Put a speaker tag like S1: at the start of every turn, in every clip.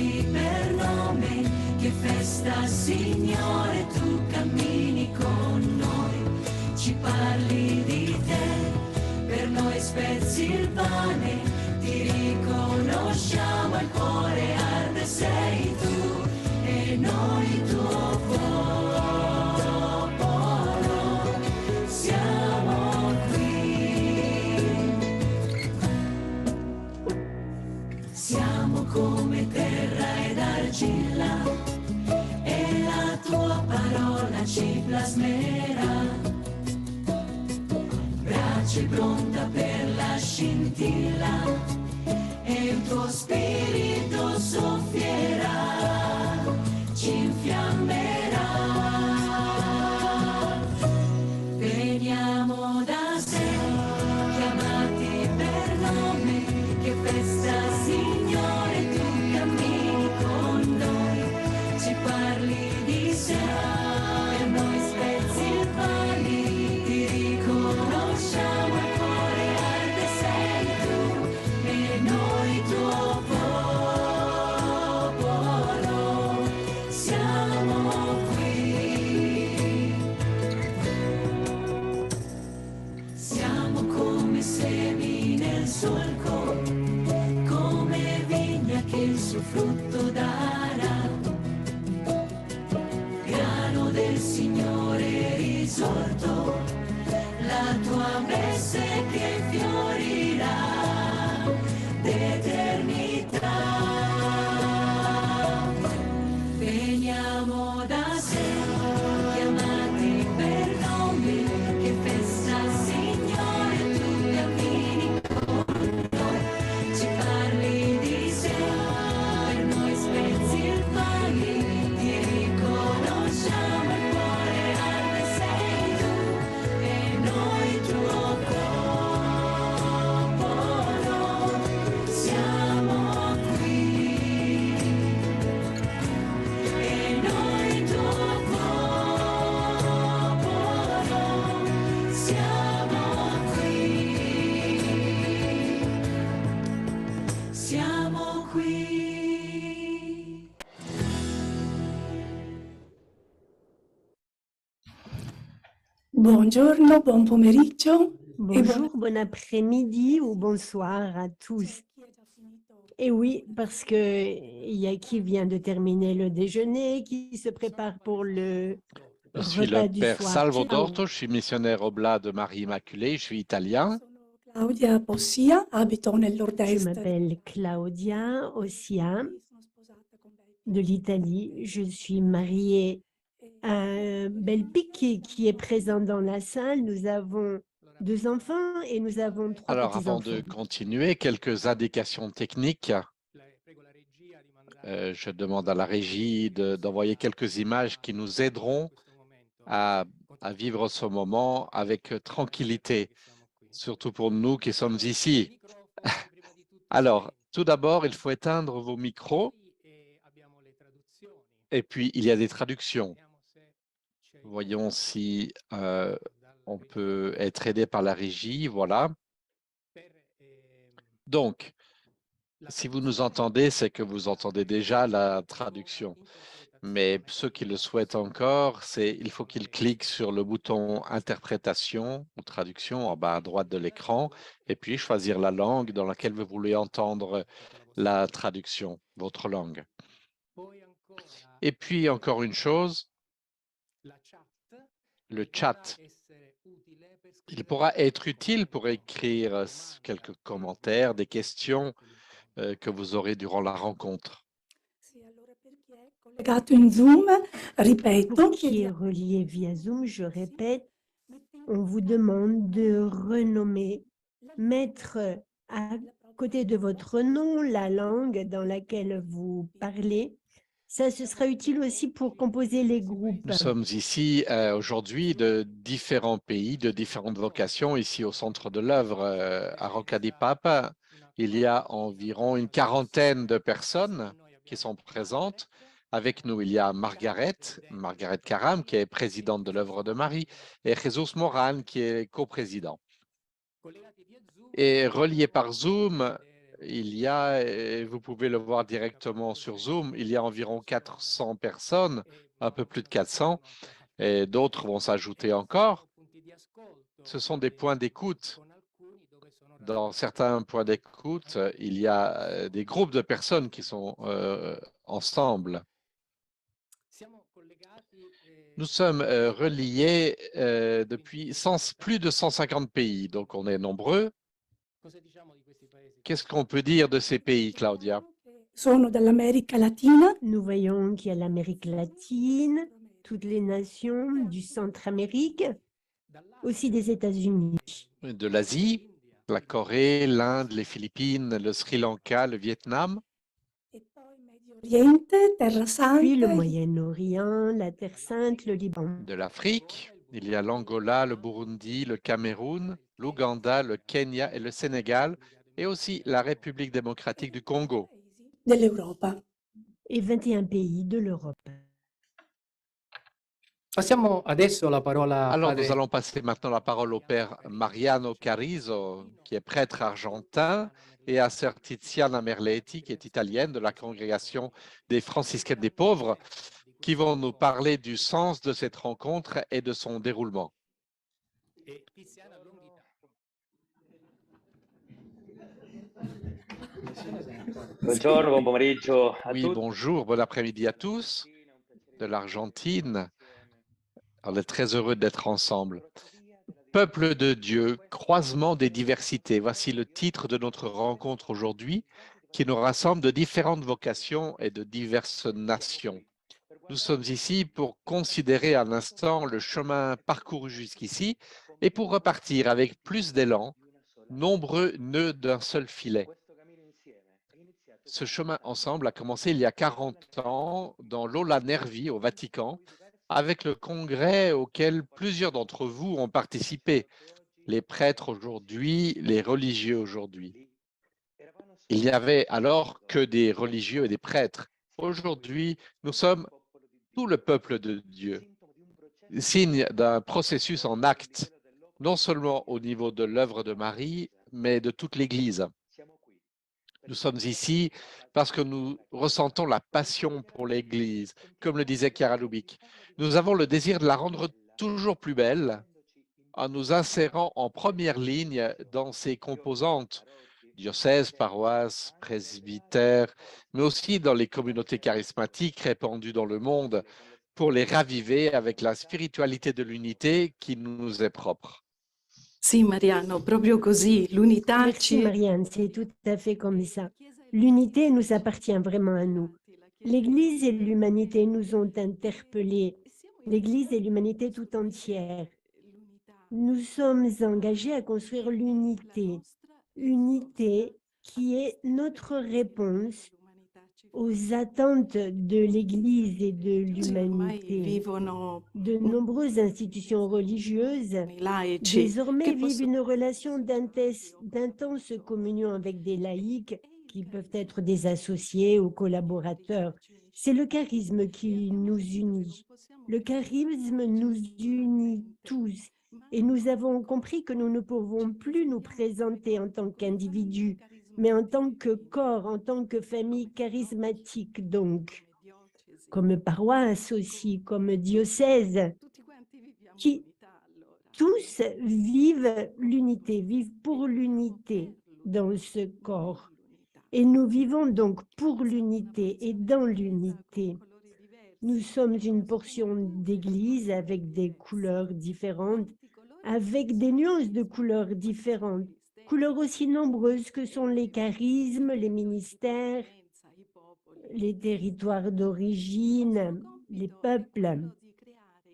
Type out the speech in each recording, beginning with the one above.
S1: chiamati per nome, che festa Signore, tu cammini con noi, ci parli di te, per noi spezzi il pane, ti riconosciamo, il cuore arde, sei tu e noi tuo popolo, siamo qui. Siamo come terra ed argilla, e la tua parola ci plasmerà. Braccia pronta per la scintilla, e il tuo spirito soffierà, ci infiammerà. Veniamo da sé, chiamati per nome, che festa Signore, tu cammini con noi, ci parli di sé, per noi spezzi il pane, ti riconosciamo, il cuore arde, sei tu e noi tuo popolo, siamo qui. Siamo come semi nel solco, come vigna che il suo frutto darà, grano del Signore risorto, la tua messe che fiorirà d'eternità. Veniamo da sé, chiamati per nome, che festa Signore, tu cammini con noi, ci parli di sé, per noi spezzi il pane, ti riconosciamo, il cuore arde, sei tu e noi tuo popolo, siamo qui. E noi tuo popolo, siamo qui. Siamo qui.
S2: Buongiorno, buon pomeriggio.
S3: Bonjour, bon après-midi ou bonsoir à tous. Et oui, parce que il y a qui vient de terminer le déjeuner, qui se prépare pour le
S4: Je suis
S3: repas
S4: le
S3: du
S4: père
S3: soir.
S4: Salvo
S3: Ciao.
S4: Dorto, je suis missionnaire oblat de Marie Immaculée, je suis italien.
S2: Sono Claudia Possia, abito nel
S3: Je
S2: nord-est.
S3: m'appelle Claudia Ossia
S2: Sono sposata con Belpic.
S3: de l'Italie. Je suis mariée à Belpic qui est présent dans la salle. Nous avons 2 enfants et nous avons 3
S4: Alors, avant de
S3: petits-enfants.
S4: continuer, quelques indications techniques. Je demande à la régie d'envoyer quelques images qui nous aideront à vivre ce moment avec tranquillité, surtout pour nous qui sommes ici. Alors, tout d'abord, il faut éteindre vos micros et puis il y a des traductions. Voyons si on peut être aidé par la régie. Voilà. Donc, si vous nous entendez, c'est que vous entendez déjà la traduction. Mais ceux qui le souhaitent encore, il faut qu'ils cliquent sur le bouton interprétation ou traduction en bas à droite de l'écran et puis choisir la langue dans laquelle vous voulez entendre la traduction, votre langue. Et puis encore une chose, le chat. Il pourra être utile pour écrire quelques commentaires, des questions que vous aurez durant la rencontre.
S2: Sì, allora per chi è collegato in Zoom, ripeto,
S3: Pour qui est relié via Zoom, je répète, on vous demande de renommer, mettre à côté de votre nom la langue dans laquelle vous parlez. Ça, ce sera utile aussi pour composer les groupes.
S4: Nous sommes ici aujourd'hui de différents pays, de différentes vocations, ici au centre de l'œuvre à Rocca di Papa. Il y a environ une quarantaine de personnes qui sont présentes. Avec nous, il y a Margaret Karam, qui est présidente de l'œuvre de Marie, et Jesus Moran, qui est coprésident. Et relié par Zoom, il y a, et vous pouvez le voir directement sur Zoom, il y a environ 400 personnes, un peu plus de 400, et d'autres vont s'ajouter encore. Ce sont des points d'écoute. Dans certains points d'écoute, il y a des groupes de personnes qui sont ensemble. Nous sommes reliés depuis plus de 150 pays, donc on est nombreux. Qu'est-ce qu'on peut dire de ces pays, Claudia?
S2: Sono dall'America Latina,
S3: Nous voyons qu'il y a l'Amérique latine, toutes les nations du Centre-Amérique, aussi des États-Unis.
S4: De l'Asie, la Corée, l'Inde, les Philippines, le Sri Lanka, le Vietnam,
S2: e poi Medio Oriente, Terra
S3: Puis le
S2: Santa,
S3: Moyen-Orient, la Terre Sainte, le Liban.
S4: de l'Afrique. Il y a l'Angola, le Burundi, le Cameroun, l'Ouganda, le Kenya et le Sénégal, et aussi la République démocratique du Congo.
S2: dell'Europa.
S3: Et 21 pays de l'Europe.
S5: Passiamo adesso la parola a
S4: Alors, nous
S5: padre
S4: allons passer maintenant la parole au père Mariano Carrizo, qui est prêtre argentin, et à sœur Tiziana Merletti, qui est italienne de la congrégation des franciscaines des pauvres, qui vont nous parler du sens de cette rencontre et de son déroulement.
S5: Tiziana Longhitano.
S6: Buongiorno, buon pomeriggio a
S4: Oui,
S6: tutti.
S4: bonjour, bon après-midi à tous de l'Argentine. On est très heureux d'être ensemble. Peuple de Dieu, croisement des diversités. Voici le titre de notre rencontre aujourd'hui qui nous rassemble de différentes vocations et de diverses nations. Nous sommes ici pour considérer un instant le chemin parcouru jusqu'ici et pour repartir avec plus d'élan, nombreux nœuds d'un seul filet. Ce chemin ensemble a commencé il y a 40 ans dans l'Aula Nervi au Vatican avec le congrès auquel plusieurs d'entre vous ont participé, les prêtres aujourd'hui, les religieux aujourd'hui. Il n'y avait alors que des religieux et des prêtres. Aujourd'hui, nous sommes tout le peuple de Dieu, signe d'un processus en acte, non seulement au niveau de l'œuvre de Marie, mais de toute l'Église. Nous sommes ici parce que nous ressentons la passion pour l'Église, comme le disait Chiara Lubich. Nous avons le désir de la rendre toujours plus belle en nous insérant en première ligne dans ses composantes, diocèses, paroisses, presbytères, mais aussi dans les communautés charismatiques répandues dans le monde pour les raviver avec la spiritualité de l'unité qui nous est propre.
S7: Sì, Mariano, proprio così, l'unità
S3: Merci Marianne, c'est tout à fait comme ça. L'unité nous appartient vraiment à nous. L'Église et l'humanité nous ont interpellés, l'Église et l'humanité tout entière. Nous sommes engagés à construire l'unité, unité qui est notre réponse aux attentes de l'Église et de l'humanité.
S7: vivono
S3: De nombreuses institutions religieuses
S7: i laici
S3: désormais
S7: che
S3: vivent
S7: possono
S3: une relation d'intense communion avec des laïcs qui peuvent être des associés ou collaborateurs. C'est le charisme qui nous unit. Le charisme nous unit tous et nous avons compris que nous ne pouvons plus nous présenter en tant qu'individus, mais en tant que corps, en tant que famille charismatique, donc, comme paroisse aussi, comme diocèse, qui tous vivent l'unité, vivent pour l'unité dans ce corps. Et nous vivons donc pour l'unité et dans l'unité. Nous sommes une portion d'église avec des couleurs différentes, avec des nuances de couleurs différentes, couleurs aussi nombreuses que sont les charismes, les ministères, les territoires d'origine, les peuples.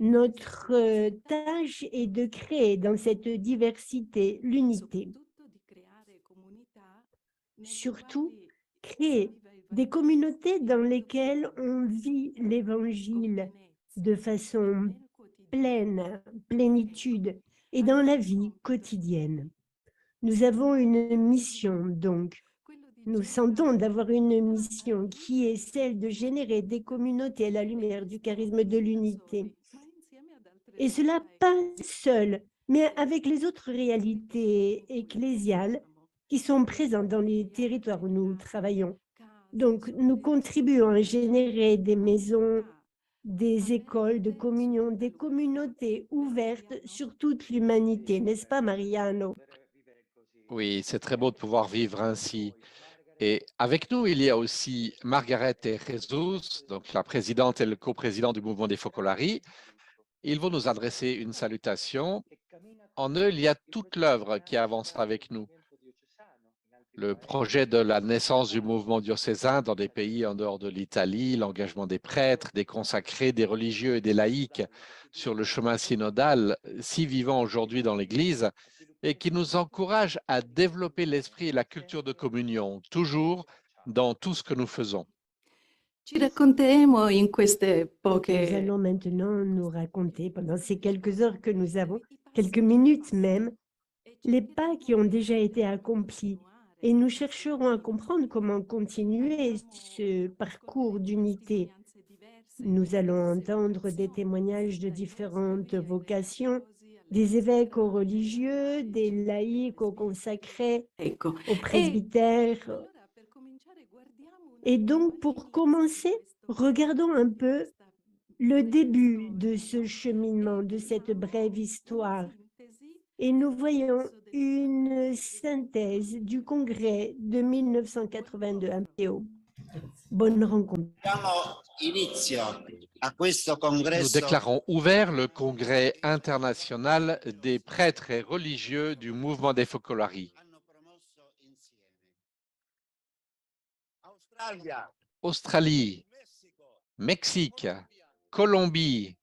S3: Notre tâche est de créer dans cette diversité l'unité. Surtout, créer des communautés dans lesquelles on vit l'Évangile de façon pleine, plénitude et dans la vie quotidienne. Nous avons une mission donc. Nous sentons d'avoir une mission qui est celle de générer des communautés à la lumière du charisme de l'unité. Et cela pas seul, mais avec les autres réalités ecclésiales, qui sont présents dans les territoires où nous travaillons. Donc, nous contribuons à générer des maisons, des écoles de communion, des communautés ouvertes sur toute l'humanité, n'est-ce pas, Mariano?
S4: Oui, c'est très beau de pouvoir vivre ainsi. Et avec nous, il y a aussi Margaret et Jesus, donc la présidente et le coprésident du mouvement des Focolari. Ils vont nous adresser une salutation. En eux, il y a toute l'œuvre qui avance avec nous. Le projet de la naissance du mouvement diocésain dans des pays en dehors de l'Italie, l'engagement des prêtres, des consacrés, des religieux et des laïcs sur le chemin synodal, si vivant aujourd'hui dans l'Église, et qui nous encourage à développer l'esprit et la culture de communion, toujours dans tout ce que nous faisons.
S7: Ci racconteremo in queste
S3: Nous
S7: poche
S3: allons maintenant nous raconter, pendant ces quelques heures que nous avons, quelques minutes même, les pas qui ont déjà été accomplis. Et nous chercherons à comprendre comment continuer ce parcours d'unité. Nous allons entendre des témoignages de différentes vocations, des évêques aux religieux, des laïcs aux consacrés,
S7: Ecco.
S3: aux presbytères. Et donc, pour commencer, regardons un peu le début de ce cheminement, de cette brève histoire. Et nous voyons une synthèse du congrès de 1982 à Matteo. Bonne rencontre.
S4: Nous déclarons ouvert le congrès international des prêtres et religieux du mouvement des Focolari. Australie, Mexique, Colombie,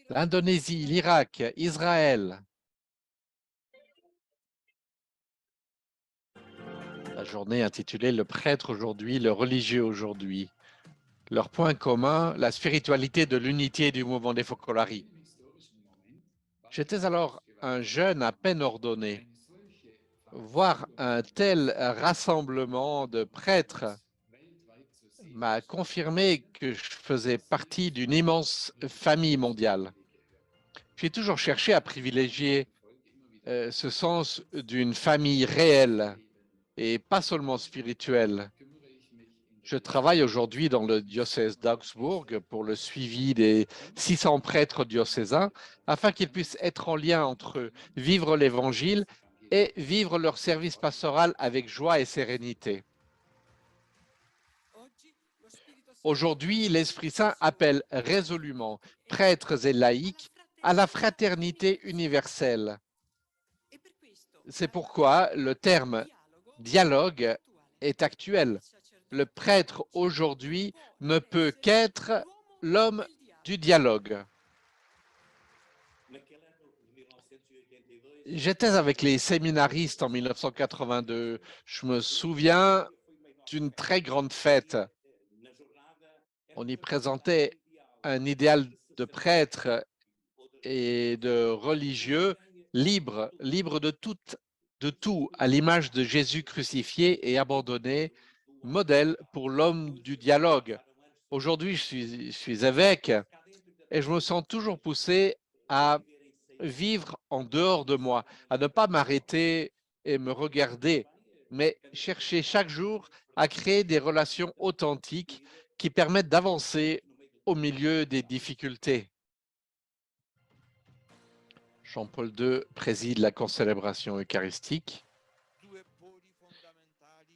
S4: l'Indonésie, l'Irak, Israël. La journée intitulée « Le prêtre aujourd'hui, le religieux aujourd'hui ». Leur point commun, la spiritualité de l'unité du mouvement des Focolari. J'étais alors un jeune à peine ordonné. Voir un tel rassemblement de prêtres m'a confirmé que je faisais partie d'une immense famille mondiale. J'ai toujours cherché à privilégier ce sens d'une famille réelle et pas seulement spirituelle. Je travaille aujourd'hui dans le diocèse d'Augsbourg pour le suivi des 600 prêtres diocésains afin qu'ils puissent être en lien entre eux, vivre l'Évangile et vivre leur service pastoral avec joie et sérénité. Aujourd'hui, l'Esprit Saint appelle résolument prêtres et laïcs à la fraternité universelle. C'est pourquoi le terme dialogue est actuel. Le prêtre aujourd'hui ne peut qu'être l'homme du dialogue. J'étais avec les séminaristes en 1982. Je me souviens d'une très grande fête. On y présentait un idéal de prêtre et de religieux libre de tout, à l'image de Jésus crucifié et abandonné, modèle pour l'homme du dialogue. Aujourd'hui, je suis évêque et je me sens toujours poussé à vivre en dehors de moi, à ne pas m'arrêter et me regarder, mais chercher chaque jour à créer des relations authentiques qui permettent d'avancer au milieu des difficultés. Jean-Paul II préside la concélébration eucharistique.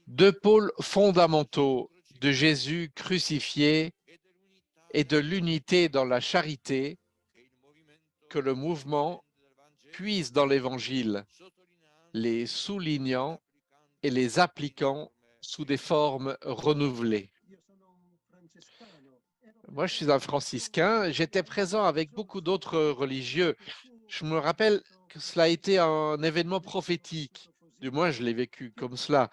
S4: Deux pôles fondamentaux de Jésus crucifié et de l'unité dans la charité que le mouvement puise dans l'Évangile, les soulignant et les appliquant sous des formes renouvelées. Moi, je suis un franciscain. J'étais présent avec beaucoup d'autres religieux. Je me rappelle que cela a été un événement prophétique. Du moins, je l'ai vécu comme cela.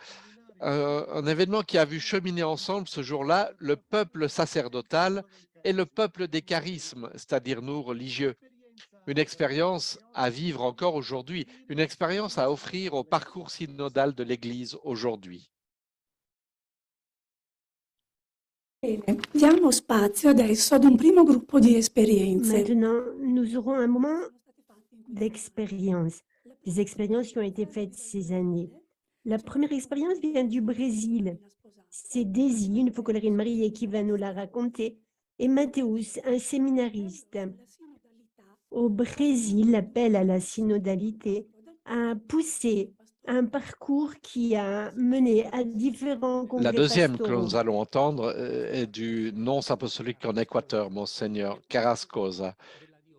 S4: Un événement qui a vu cheminer ensemble ce jour-là le peuple sacerdotal et le peuple des charismes, c'est-à-dire nous, religieux. Une expérience à vivre encore aujourd'hui, une expérience à offrir au parcours synodal de l'Église aujourd'hui.
S2: Bene, diamo spazio adesso ad un primo gruppo di esperienze.
S3: Maintenant, nous aurons un moment d'expérience. des expériences qui ont été faites ces années. La première expérience vient du Brésil. C'est Daisy, une focollarine mariée, qui va nous la raconter, et Mathéus, un séminariste. Au Brésil, l'appel à la synodalité a poussé un parcours qui a mené à différents
S4: La
S3: congrès
S4: deuxième que
S3: pastoraux.
S4: nous allons entendre est du nonce apostolique en Équateur, Monseigneur Carrascosa,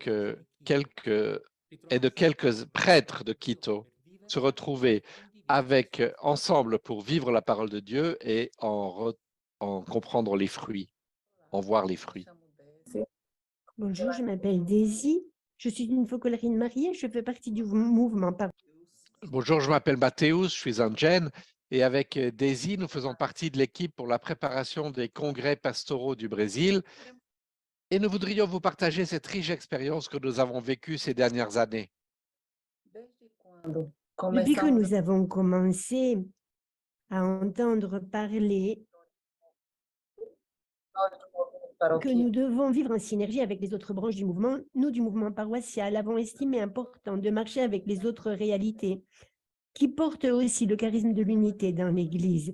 S4: et de quelques prêtres de Quito se retrouver ensemble pour vivre la parole de Dieu et en comprendre les fruits, en voir les fruits.
S3: Bonjour, je m'appelle Daisy. Je suis une focollarine mariée. Je fais partie du mouvement.
S4: Bonjour, je m'appelle Mathéus, je suis un Gen et avec Daisy, nous faisons partie de l'équipe pour la préparation des congrès pastoraux du Brésil et nous voudrions vous partager cette riche expérience que nous avons vécue ces dernières années.
S3: Depuis que nous avons commencé à entendre parler que nous devons vivre en synergie avec les autres branches du mouvement, nous, du mouvement paroissial, avons estimé important de marcher avec les autres réalités qui portent aussi le charisme de l'unité dans l'Église.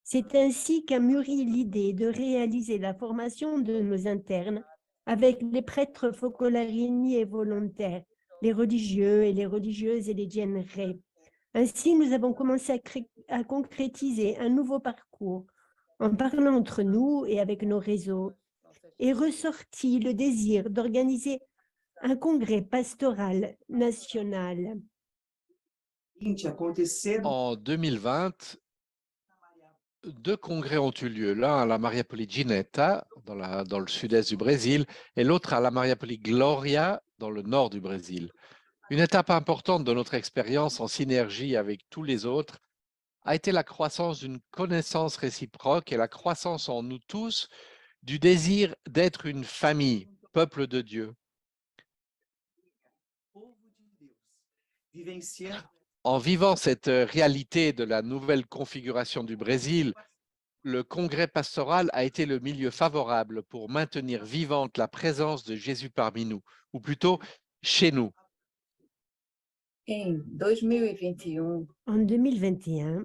S3: C'est ainsi qu'a mûri l'idée de réaliser la formation de nos internes avec les prêtres focollariniers et volontaires, les religieux et les religieuses et les genrés. Ainsi, nous avons commencé à concrétiser un nouveau parcours en parlant entre nous et avec nos réseaux, est ressorti le désir d'organiser un congrès pastoral national.
S4: En 2020, 2 congrès ont eu lieu, l'un à la Mariapoli Ginetta, dans le sud-est du Brésil, et l'autre à la Mariapoli Gloria, dans le nord du Brésil. Une étape importante de notre expérience en synergie avec tous les autres a été la croissance d'une connaissance réciproque et la croissance en nous tous du désir d'être une famille, peuple de Dieu. En vivant cette réalité de la nouvelle configuration du Brésil, le congrès pastoral a été le milieu favorable pour maintenir vivante la présence de Jésus parmi nous, ou plutôt chez nous.
S3: En 2021,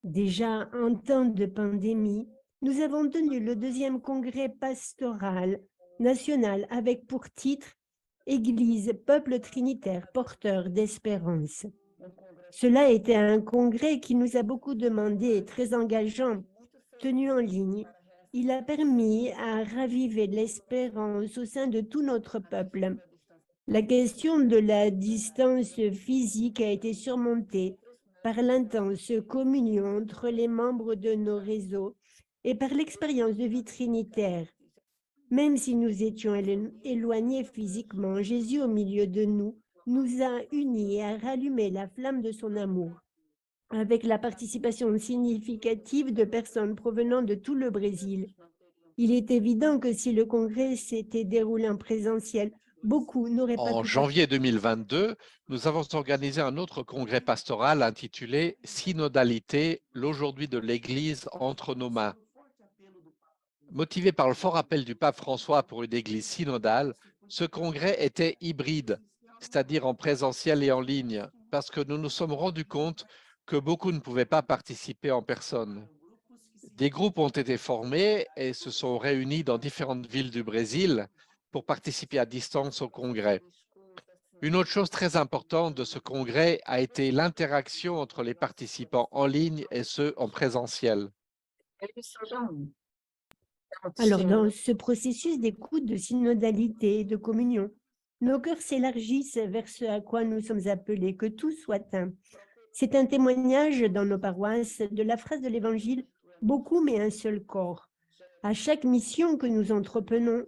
S3: déjà en temps de pandémie, nous avons tenu le 2e congrès pastoral national avec pour titre « Église, peuple trinitaire, porteur d'espérance ». Cela était un congrès qui nous a beaucoup demandé et très engageant, tenu en ligne. Il a permis à raviver l'espérance au sein de tout notre peuple. La question de la distance physique a été surmontée par l'intense communion entre les membres de nos réseaux et par l'expérience de vie trinitaire. Même si nous étions éloignés physiquement, Jésus au milieu de nous a unis et a rallumé la flamme de son amour. Avec la participation significative de personnes provenant de tout le Brésil, il est évident que si le congrès s'était déroulé en présentiel, beaucoup n'auraient pas
S4: En
S3: pu
S4: janvier 2022, nous avons organisé un autre congrès pastoral intitulé « Synodalité, l'aujourd'hui de l'Église entre nos mains ». Motivé par le fort appel du pape François pour une Église synodale, ce congrès était hybride, c'est-à-dire en présentiel et en ligne, parce que nous nous sommes rendus compte que beaucoup ne pouvaient pas participer en personne. Des groupes ont été formés et se sont réunis dans différentes villes du Brésil pour participer à distance au congrès. Une autre chose très importante de ce congrès a été l'interaction entre les participants en ligne et ceux en présentiel.
S3: Alors, dans ce processus d'écoute, de synodalité, de communion, nos cœurs s'élargissent vers ce à quoi nous sommes appelés, que tout soit un. C'est un témoignage dans nos paroisses de la phrase de l'Évangile « beaucoup mais un seul corps ». À chaque mission que nous entreprenons,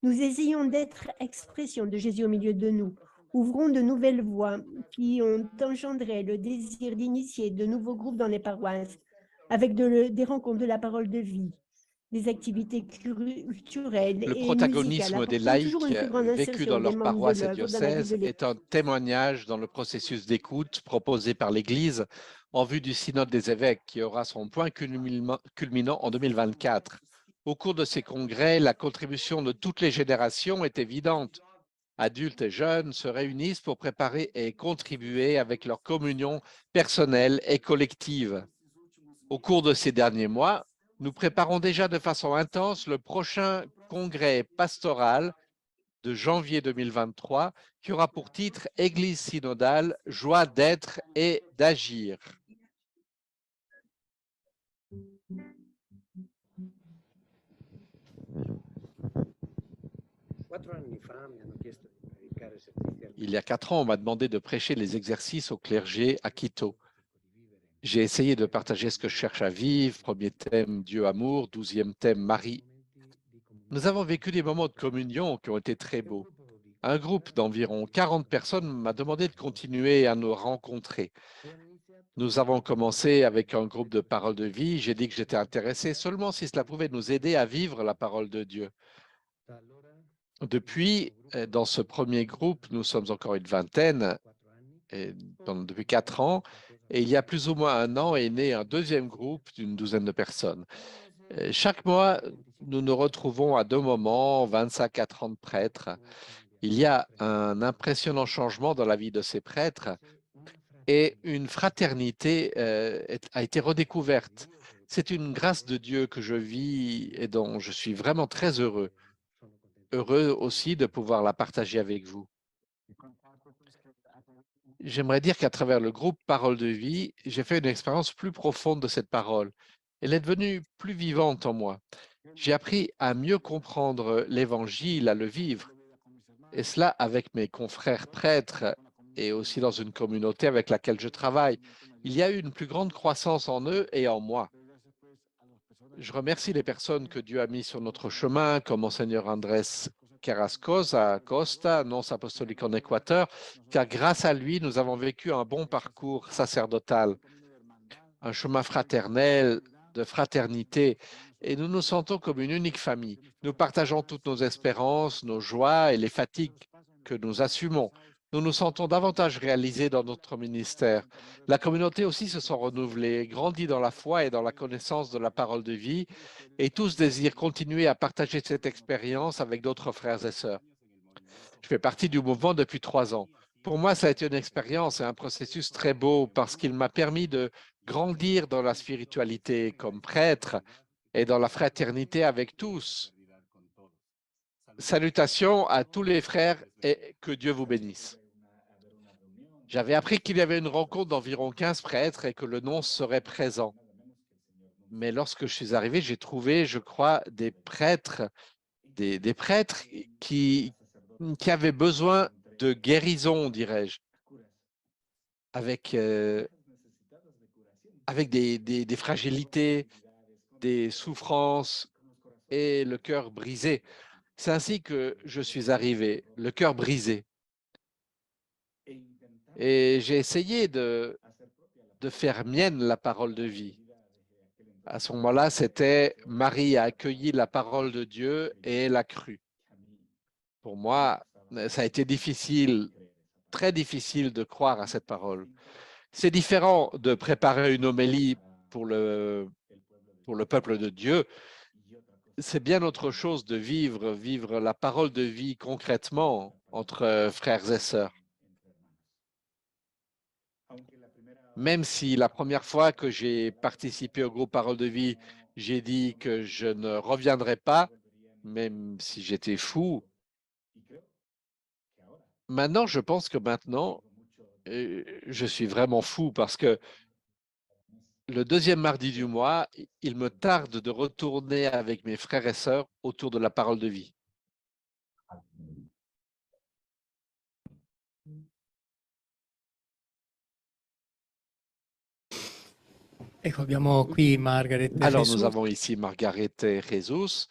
S3: nous essayons d'être expression de Jésus au milieu de nous. Ouvrons de nouvelles voies qui ont engendré le désir d'initier de nouveaux groupes dans les paroisses, avec des rencontres de la parole de vie, des activités culturelles
S4: Le
S3: et
S4: protagonisme
S3: musicales,
S4: des
S3: apportant toujours une
S4: laïcs
S3: plus grande
S4: vécus
S3: insertion
S4: dans
S3: des
S4: leur
S3: membres de
S4: paroisse et
S3: l'œuvre dans la vie
S4: diocèse
S3: de l'Église.
S4: est un témoignage dans le processus d'écoute proposé par l'Église en vue du synode des évêques qui aura son point culminant en 2024. Au cours de ces congrès, la contribution de toutes les générations est évidente. adultes et jeunes, se réunissent pour préparer et contribuer avec leur communion personnelle et collective. Au cours de ces derniers mois, nous préparons déjà de façon intense le prochain congrès pastoral de janvier 2023 qui aura pour titre Église synodale, joie d'être et d'agir. Il y a 4 ans, on m'a demandé de prêcher les exercices au clergé à Quito. J'ai essayé de partager ce que je cherche à vivre. Premier thème, Dieu amour. 12e thème, Marie. Nous avons vécu des moments de communion qui ont été très beaux. Un groupe d'environ 40 personnes m'a demandé de continuer à nous rencontrer. Nous avons commencé avec un groupe de parole de vie. J'ai dit que j'étais intéressé seulement si cela pouvait nous aider à vivre la parole de Dieu. Depuis, dans ce premier groupe, nous sommes encore une vingtaine depuis 4 ans. Et il y a plus ou moins un an est né un deuxième groupe d'une douzaine de personnes. Chaque mois, nous nous retrouvons à 2 moments, 25 à 30 prêtres. Il y a un impressionnant changement dans la vie de ces prêtres et une fraternité a été redécouverte. C'est une grâce de Dieu que je vis et dont je suis vraiment très heureux. Heureux aussi de pouvoir la partager avec vous. J'aimerais dire qu'à travers le groupe Parole de vie, j'ai fait une expérience plus profonde de cette parole. Elle est devenue plus vivante en moi. J'ai appris à mieux comprendre l'Évangile, à le vivre, et cela avec mes confrères prêtres et aussi dans une communauté avec laquelle je travaille. Il y a eu une plus grande croissance en eux et en moi. Je remercie les personnes que Dieu a mis sur notre chemin, comme Monseigneur Andrés Carrascos à Costa, nonce apostolique en Équateur, car grâce à lui, nous avons vécu un bon parcours sacerdotal, un chemin fraternel, de fraternité, et nous nous sentons comme une unique famille. Nous partageons toutes nos espérances, nos joies et les fatigues que nous assumons. Nous nous sentons davantage réalisés dans notre ministère. La communauté aussi se sent renouvelée, grandit dans la foi et dans la connaissance de la parole de vie, et tous désirent continuer à partager cette expérience avec d'autres frères et sœurs. Je fais partie du mouvement depuis 3 ans. Pour moi, ça a été une expérience et un processus très beau parce qu'il m'a permis de grandir dans la spiritualité comme prêtre et dans la fraternité avec tous. Salutations à tous les frères et que Dieu vous bénisse. J'avais appris qu'il y avait une rencontre d'environ 15 prêtres et que le nonce serait présent. Mais lorsque je suis arrivé, j'ai trouvé, je crois, des prêtres qui avaient besoin de guérison, dirais-je, avec des fragilités, des souffrances et le cœur brisé. C'est ainsi que je suis arrivé, le cœur brisé. Et j'ai essayé de faire mienne la parole de vie. À ce moment-là, c'était Marie a accueilli la parole de Dieu et elle a cru. Pour moi, ça a été difficile, très difficile de croire à cette parole. C'est différent de préparer une homélie pour le peuple de Dieu. C'est bien autre chose de vivre la parole de vie concrètement entre frères et sœurs. Même si la première fois que j'ai participé au groupe Parole de vie, j'ai dit que je ne reviendrai pas, même si j'étais fou. Maintenant, je pense que maintenant, je suis vraiment fou parce que le 2e mardi du mois, il me tarde de retourner avec mes frères et sœurs autour de la parole de vie.
S5: Ecco, abbiamo qui Margaret De
S4: Alors,
S5: Jesus.
S4: nous avons ici Margaret Jesus.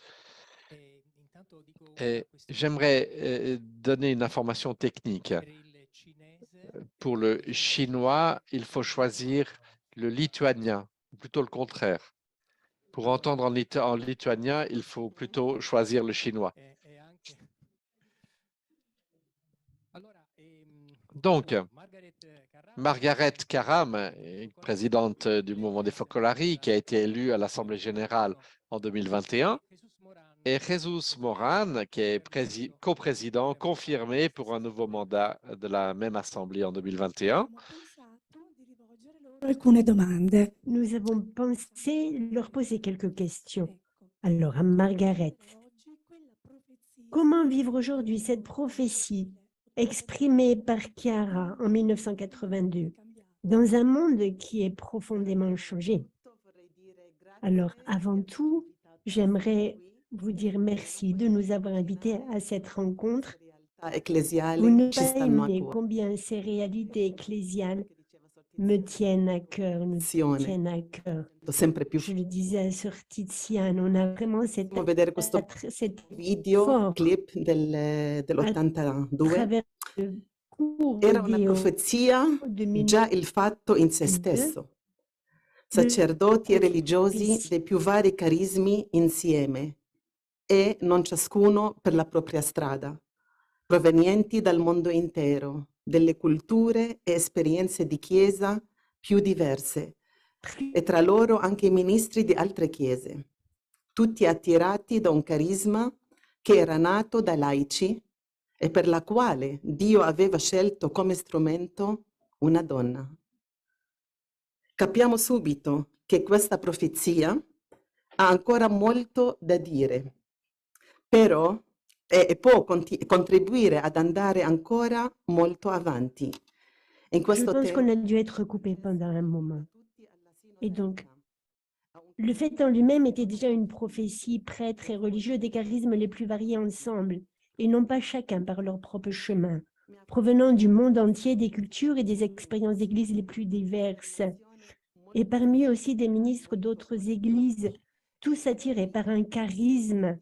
S5: Intanto dico
S4: Et
S5: una questione
S4: j'aimerais donner une information technique.
S5: per il cinese.
S4: Pour le chinois, il faut choisir le lituanien, ou plutôt le contraire. Pour entendre en lituanien, il faut plutôt choisir le chinois.
S5: E anche... Allora,
S4: Donc,
S5: Margaret Carrà,
S4: Margaret Karam, présidente du mouvement des Focolari, qui a été élue à l'Assemblée générale en 2021,
S5: Jesus Moran,
S4: Et Jesus Moran, qui est coprésident confirmé pour un nouveau mandat de la même assemblée en 2021.
S2: Alcune domande.
S3: Nous avons pensé leur poser quelques questions. Alors, à Margaret, comment vivre aujourd'hui cette prophétie exprimée par Chiara en 1982 dans un monde qui est profondément changé? Alors, avant tout, j'aimerais vous dire merci de nous avoir invités à cette rencontre. Vous
S8: ecclesiali
S3: ne
S8: ci
S3: pas
S8: stanno a
S3: aimer
S8: cuore.
S3: combien ces réalités ecclésiales me tiennent à cœur, nous tiennent à cœur.
S8: Sempre più
S3: Je le disais à Sœur Tiziane, on a vraiment cette
S8: vedere questo video
S3: fort
S8: clip dell'82
S3: travers le cours
S8: era una
S3: vidéo
S8: profezia
S3: de
S8: già il fatto in sé
S3: 2002,
S8: stesso. Sacerdoti e religiosi
S3: profezia
S8: dei più vari carismi insieme e non ciascuno per la propria strada, provenienti dal mondo intero, delle culture e esperienze di chiesa più diverse e tra loro anche i ministri di altre chiese, tutti attirati da un carisma che era nato dai laici e per la quale Dio aveva scelto come strumento una donna. Capiamo subito che questa profezia ha ancora molto da dire, però può contribuire ad andare ancora molto avanti. In
S3: Je
S8: questo
S3: pense qu'on
S8: tempo
S3: a dû être coupé pendant un moment. Et donc, le fait en lui-même était déjà une prophétie, prêtres et religieux des charismes les plus variés ensemble, et non pas chacun par leur propre chemin, provenant du monde entier, des cultures et des expériences d'église les plus diverses, et parmi eux aussi des ministres d'autres églises, tous attirés par un charisme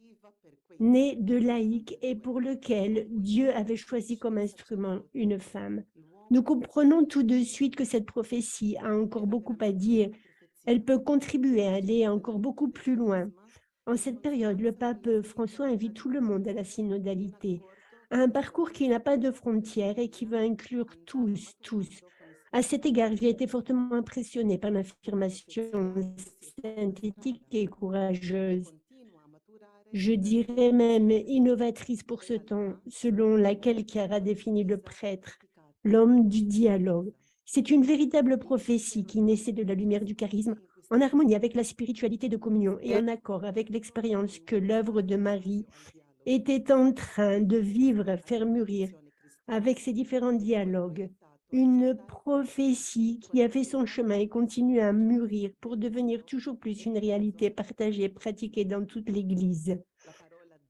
S3: né de laïcs et pour lequel Dieu avait choisi comme instrument une femme. Nous comprenons tout de suite que cette prophétie a encore beaucoup à dire. Elle peut contribuer à aller encore beaucoup plus loin. En cette période, le pape François invite tout le monde à la synodalité, à un parcours qui n'a pas de frontières et qui veut inclure tous. À cet égard, j'ai été fortement impressionnée par l'affirmation synthétique et courageuse, je dirais même innovatrice pour ce temps, selon laquelle Chiara définit le prêtre, l'homme du dialogue. C'est une véritable prophétie qui naissait de la lumière du charisme, en harmonie avec la spiritualité de communion et en accord avec l'expérience que l'œuvre de Marie était en train de vivre, faire mûrir avec ses différents dialogues. Une prophétie qui a fait son chemin et continue à mûrir pour devenir toujours plus une réalité partagée, pratiquée dans toute l'Église.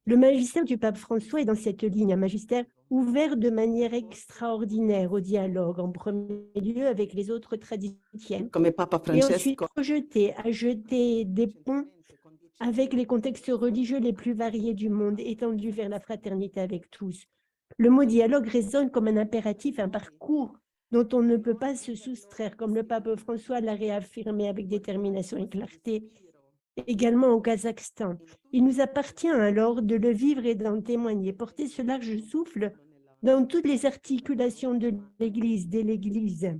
S3: Le magistère du pape François est dans cette ligne, un magistère ouvert de manière extraordinaire au dialogue, en premier lieu avec les autres traditions,
S8: come Papa
S3: et ensuite
S8: Francesco
S3: à jeter des ponts avec les contextes religieux les plus variés du monde, étendus vers la fraternité avec tous. Le mot dialogue résonne comme un impératif, un parcours dont on ne peut pas se soustraire, comme le pape François l'a réaffirmé avec détermination et clarté, également au Kazakhstan. Il nous appartient alors de le vivre et d'en témoigner, porter ce large souffle dans toutes les articulations de l'Église, de l'Église.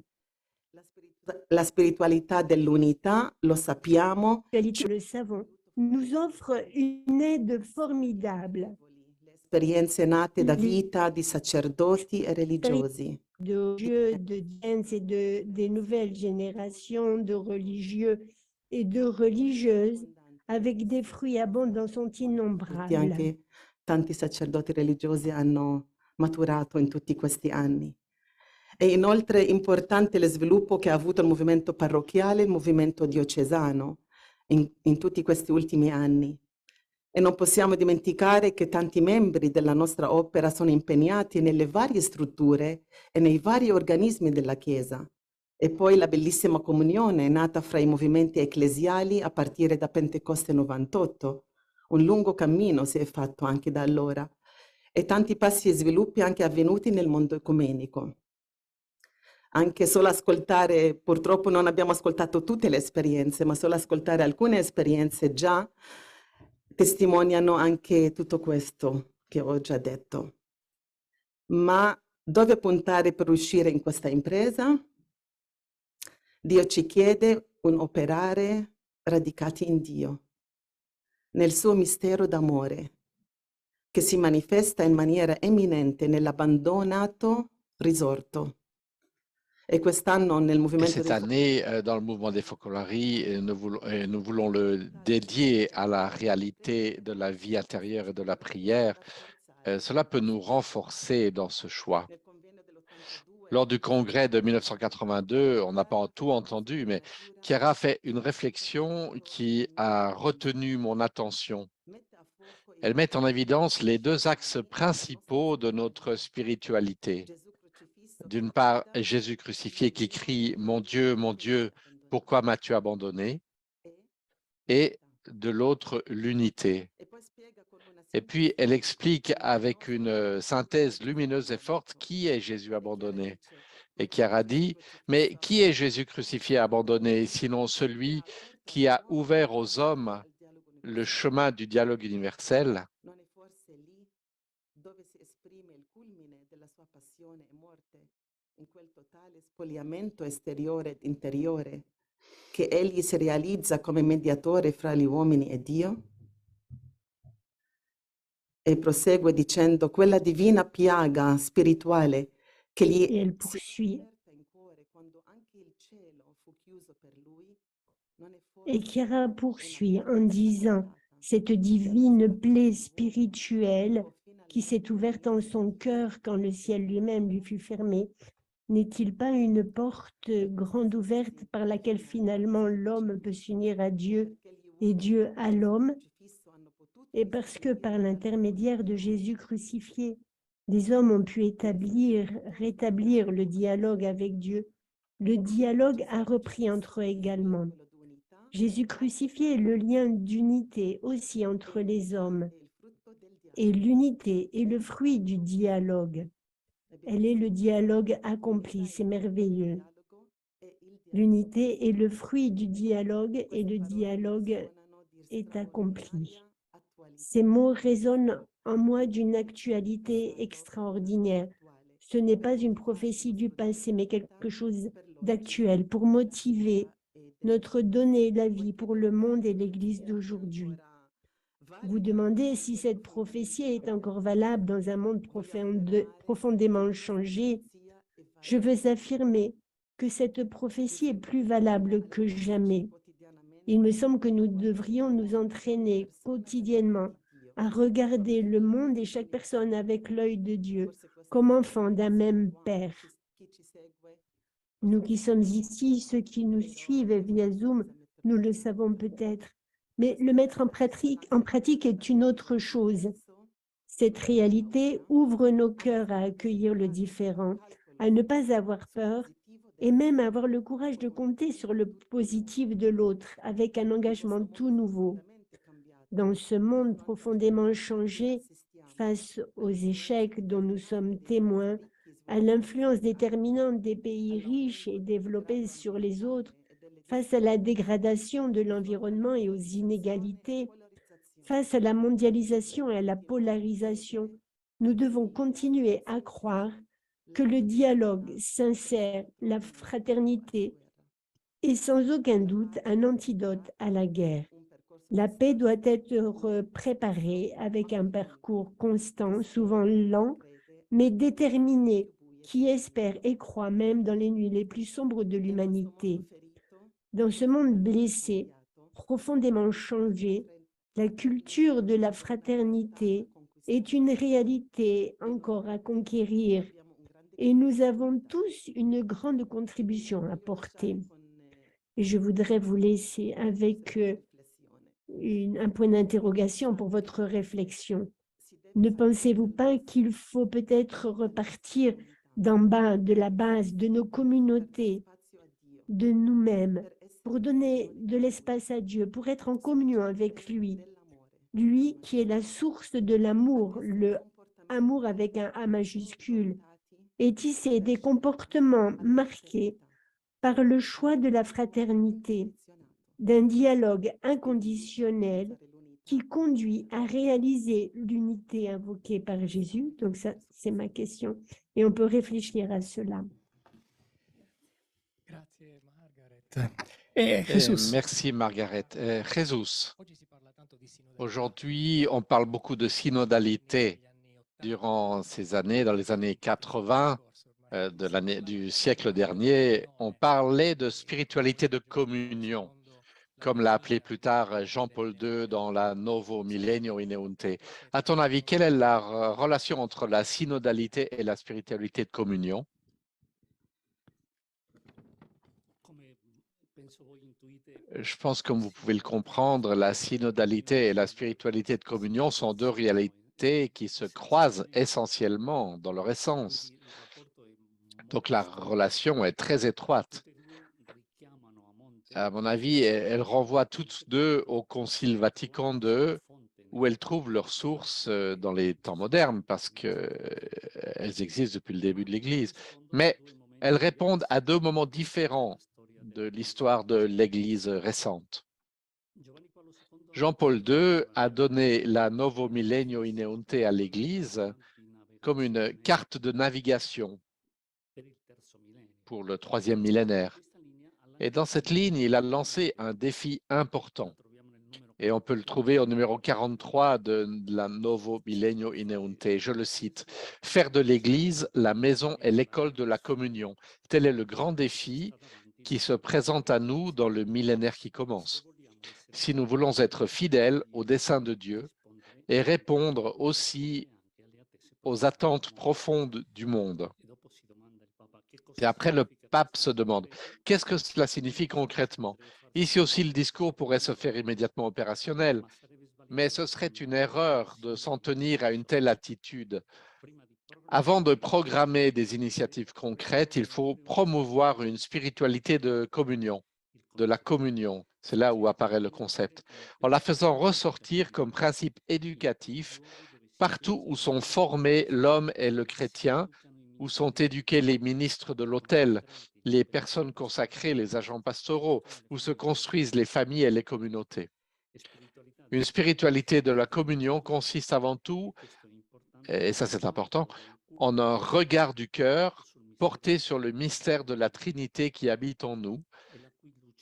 S8: La spiritualità dell'unità, lo sappiamo,
S3: Nous le savons, nous offre une aide formidable.
S8: esperienze nate da vita di sacerdoti e religiosi.
S3: De Dieu, de Jens et des nouvelles générations de religieux et de religieuses avec des fruits abondants sont innombrables.
S8: Anche tanti sacerdoti religiosi hanno maturato in tutti questi anni. È inoltre importante lo sviluppo che ha avuto il movimento parrocchiale e il movimento diocesano in tutti questi ultimi anni. E non possiamo dimenticare che tanti membri della nostra opera sono impegnati nelle varie strutture e nei vari organismi della Chiesa. E poi la bellissima comunione nata fra i movimenti ecclesiali a partire da Pentecoste 98. Un lungo cammino si è fatto anche da allora e tanti passi e sviluppi anche avvenuti nel mondo ecumenico. Anche solo ascoltare, purtroppo non abbiamo ascoltato tutte le esperienze, ma solo ascoltare alcune esperienze già testimoniano anche tutto questo che ho già detto. Ma dove puntare per riuscire in questa impresa? Dio ci chiede un operare radicati in Dio. nel suo mistero d'amore, che si manifesta in maniera eminente nell'abbandonato risorto. E quest'anno nel
S4: Et
S8: movimento
S4: cette
S8: dei
S4: année, dans le mouvement des Focolari, nous voulons le dédier à la réalité de la vie intérieure et de la prière. Cela peut nous renforcer dans ce choix.
S8: nel convegno dell'82,
S4: Lors du congrès de 1982, on n'a pas tout entendu, mais Chiara a fait une réflexion qui a retenu mon attention.
S8: mette a fuoco il
S4: Elle met en
S8: valore
S4: évidence les deux
S8: fondamentale
S4: axes
S8: della
S4: principaux de
S8: nostra
S4: notre spiritualité.
S8: Gesù crocifisso che
S4: D'une part,
S8: grida,
S4: Jésus crucifié qui crie « Mon Dieu, pourquoi m'as-tu abandonné ?» et de l'autre, l'unité.
S8: E poi spiega con una
S4: Et puis, elle
S8: sintesi
S4: explique avec une synthèse lumineuse et forte qui est Jésus abandonné. Et Chiara dit, mais qui est Jésus crucifié abandonné, sinon celui qui a ouvert aux hommes le chemin du dialogue universel?
S8: non è forse lì dove si esprime il culmine della sua passione e morte, in quel totale spogliamento esteriore ed interiore, che egli si realizza come mediatore fra gli uomini e Dio? E prosegue dicendo, quella divina piaga spirituale che gli
S3: Et elle
S8: si
S3: poursuit.
S8: aperta in cuore quando anche il cielo fu chiuso per lui, non è
S3: Et
S8: forse
S3: Chiara
S8: una
S3: poursuit en
S8: porta
S3: disant,
S8: spalancata
S3: cette divine plaie spirituelle qui s'est ouverte en son cœur quand le ciel lui-même lui fut fermé, n'est-il pas une porte grande ouverte par laquelle finalement l'homme peut s'unir à Dieu et Dieu à l'homme? Et parce que par l'intermédiaire de Jésus crucifié, les hommes ont pu rétablir le dialogue avec Dieu. Le dialogue a repris entre eux également. Jésus crucifié est le lien d'unité aussi entre les hommes. Et l'unité est le fruit du dialogue. Elle est le dialogue accompli, c'est merveilleux. L'unité est le fruit du dialogue et le dialogue est accompli. Ces mots résonnent en moi d'une actualité extraordinaire. Ce n'est pas une prophétie du passé, mais quelque chose d'actuel pour motiver notre donner la vie pour le monde et l'Église d'aujourd'hui. Vous demandez si cette prophétie est encore valable dans un monde profondément changé. Je veux affirmer que cette prophétie est plus valable que jamais. Il me semble que nous devrions nous entraîner quotidiennement à regarder le monde et chaque personne avec l'œil de Dieu, comme enfants d'un même Père. Nous qui sommes ici, ceux qui nous suivent via Zoom, nous le savons peut-être, mais le mettre en pratique est une autre chose. Cette réalité ouvre nos cœurs à accueillir le différent, à ne pas avoir peur et même à avoir le courage de compter sur le positif de l'autre avec un engagement tout nouveau. Dans ce monde profondément changé, face aux échecs dont nous sommes témoins, à l'influence déterminante des pays riches et développés sur les autres, face à la dégradation de l'environnement et aux inégalités, face à la mondialisation et à la polarisation, nous devons continuer à croire que le dialogue sincère, la fraternité est sans aucun doute un antidote à la guerre. La paix doit être préparée avec un parcours constant, souvent lent, mais déterminé, qui espère et croit même dans les nuits les plus sombres de l'humanité. Dans ce monde blessé, profondément changé, la culture de la fraternité est une réalité encore à conquérir et nous avons tous une grande contribution à apporter. Et je voudrais vous laisser avec un point d'interrogation pour votre réflexion. Ne pensez-vous pas qu'il faut peut-être repartir d'en bas, de la base, de nos communautés, de nous-mêmes, pour donner de l'espace à Dieu, pour être en communion avec lui, lui qui est la source de l'amour, le amour avec un A majuscule, et tisser des comportements marqués par le choix de la fraternité, d'un dialogue inconditionnel qui conduit à réaliser l'unité invoquée par Jésus. Donc ça, c'est ma question. Et on peut réfléchir à cela.
S5: Grazie Margaret. Jesus.
S4: Merci Margaret. Jésus.
S5: Oggi si parla tanto di sinodalità.
S4: Aujourd'hui, on parle beaucoup de synodalité. Durant ces années, dans les années 80 du siècle dernier, on parlait de spiritualité de communion, comme l'a appelé plus tard Jean-Paul II dans la Novo Millennio Ineunte. À ton avis, quelle est la relation entre la synodalité et la spiritualité de communion? Je pense, comme vous pouvez le comprendre, la synodalité et la spiritualité de communion sont deux réalités qui se croisent essentiellement dans leur essence. Donc, la relation est très étroite. À mon avis, elles renvoient toutes deux au Concile Vatican II, où elles trouvent leur source dans les temps modernes, parce qu'elles existent depuis le début de l'Église. Mais elles répondent à deux moments différents de l'histoire de l'Église récente. Jean-Paul II a donné la Novo Millennio Ineunte à l'Église comme une carte de navigation pour le troisième millénaire. Et dans cette ligne, il a lancé un défi important. Et on peut le trouver au numéro 43 de la Novo Millennio Ineunte. Je le cite, « Faire de l'Église la maison et l'école de la communion. Tel est le grand défi qui se présente à nous dans le millénaire qui commence. Si nous voulons être fidèles au dessein de Dieu et répondre aussi aux attentes profondes du monde. » Et après, le pape se demande, qu'est-ce que cela signifie concrètement? Ici aussi, le discours pourrait se faire immédiatement opérationnel, mais ce serait une erreur de s'en tenir à une telle attitude. Avant de programmer des initiatives concrètes, il faut promouvoir une spiritualité de communion, de la communion. C'est là où apparaît le concept. En la faisant ressortir comme principe éducatif partout où sont formés l'homme et le chrétien, où sont éduqués les ministres de l'autel, les personnes consacrées, les agents pastoraux, où se construisent les familles et les communautés. Une spiritualité de la communion consiste avant tout, et ça c'est important, en un regard du cœur porté sur le mystère de la Trinité qui habite en nous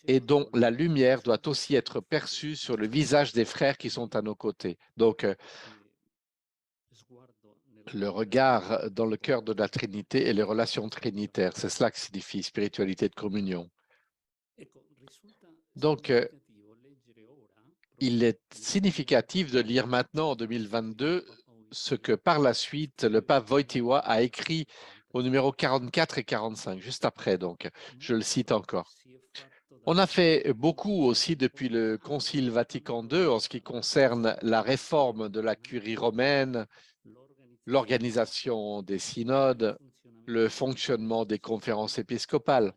S4: et dont la lumière doit aussi être perçue sur le visage des frères qui sont à nos côtés. Donc, le regard dans le cœur de la Trinité et les relations trinitaires. C'est cela que signifie spiritualité de communion. Donc, il est significatif de lire maintenant en 2022 ce que par la suite le pape Wojtyła a écrit au numéro 44 et 45, juste après donc. Je le cite encore. On a fait beaucoup aussi depuis le Concile Vatican II en ce qui concerne la réforme de la curie romaine, l'organisation des synodes, le fonctionnement des conférences épiscopales.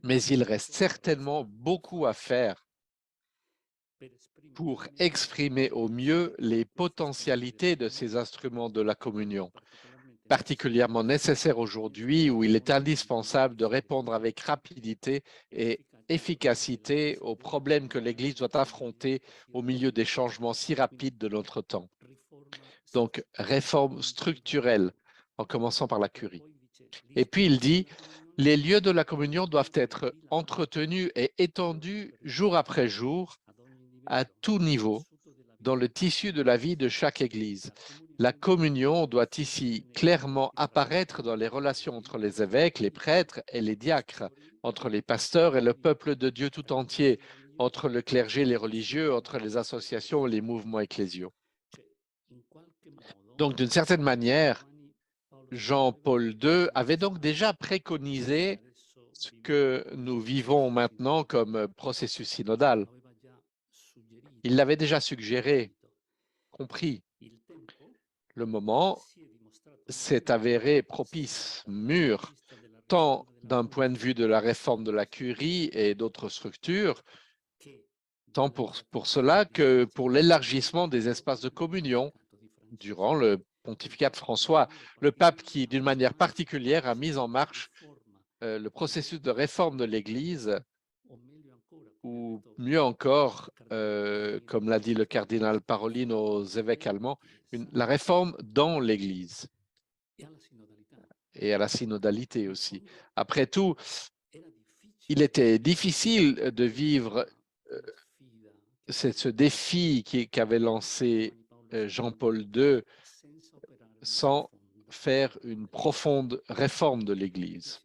S4: Mais il reste certainement beaucoup à faire pour exprimer au mieux les potentialités de ces instruments de la communion, particulièrement nécessaires aujourd'hui où il est indispensable de répondre avec rapidité et efficacité aux problèmes que l'Église doit affronter au milieu des changements si rapides de notre temps. Donc, réforme structurelle, en commençant par la curie. Et puis, il dit, les lieux de la communion doivent être entretenus et étendus jour après jour, à tout niveau, dans le tissu de la vie de chaque Église. La communion doit ici clairement apparaître dans les relations entre les évêques, les prêtres et les diacres, entre les pasteurs et le peuple de Dieu tout entier, entre le clergé et les religieux, entre les associations et les mouvements ecclésiaux. Donc, d'une certaine manière, Jean-Paul II avait donc déjà préconisé ce que nous vivons maintenant comme processus synodal. Il l'avait déjà suggéré, compris. Le moment s'est avéré propice, mûr, tant d'un point de vue de la réforme de la curie et d'autres structures, tant pour cela que pour l'élargissement des espaces de communion durant le pontificat de François, le pape qui, d'une manière particulière, a mis en marche le processus de réforme de l'Église, ou mieux encore, comme l'a dit le cardinal Parolin aux évêques allemands, la réforme dans l'Église et à la synodalité aussi. Après tout, il était difficile de vivre c'est ce défi qu'avait lancé Jean-Paul II sans faire une profonde réforme de l'Église.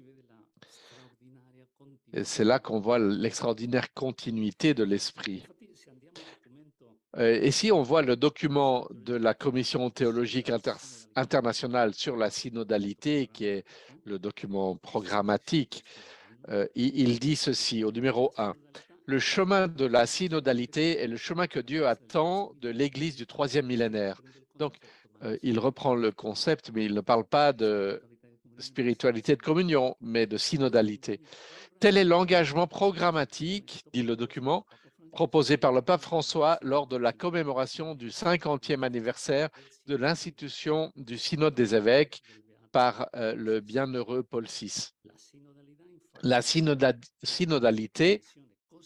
S4: Et c'est là qu'on voit l'extraordinaire continuité de l'esprit. Et si on voit le document de la Commission théologique internationale sur la synodalité, qui est le document programmatique, il dit ceci au numéro 1. Le chemin de la synodalité est le chemin que Dieu attend de l'Église du 3e millénaire. Donc, il reprend le concept, mais il ne parle pas de spiritualité de communion, mais de synodalité. Tel est l'engagement programmatique, dit le document, proposé par le pape François lors de la commémoration du 50e anniversaire de l'institution du synode des évêques par le bienheureux Paul VI. La synodalité,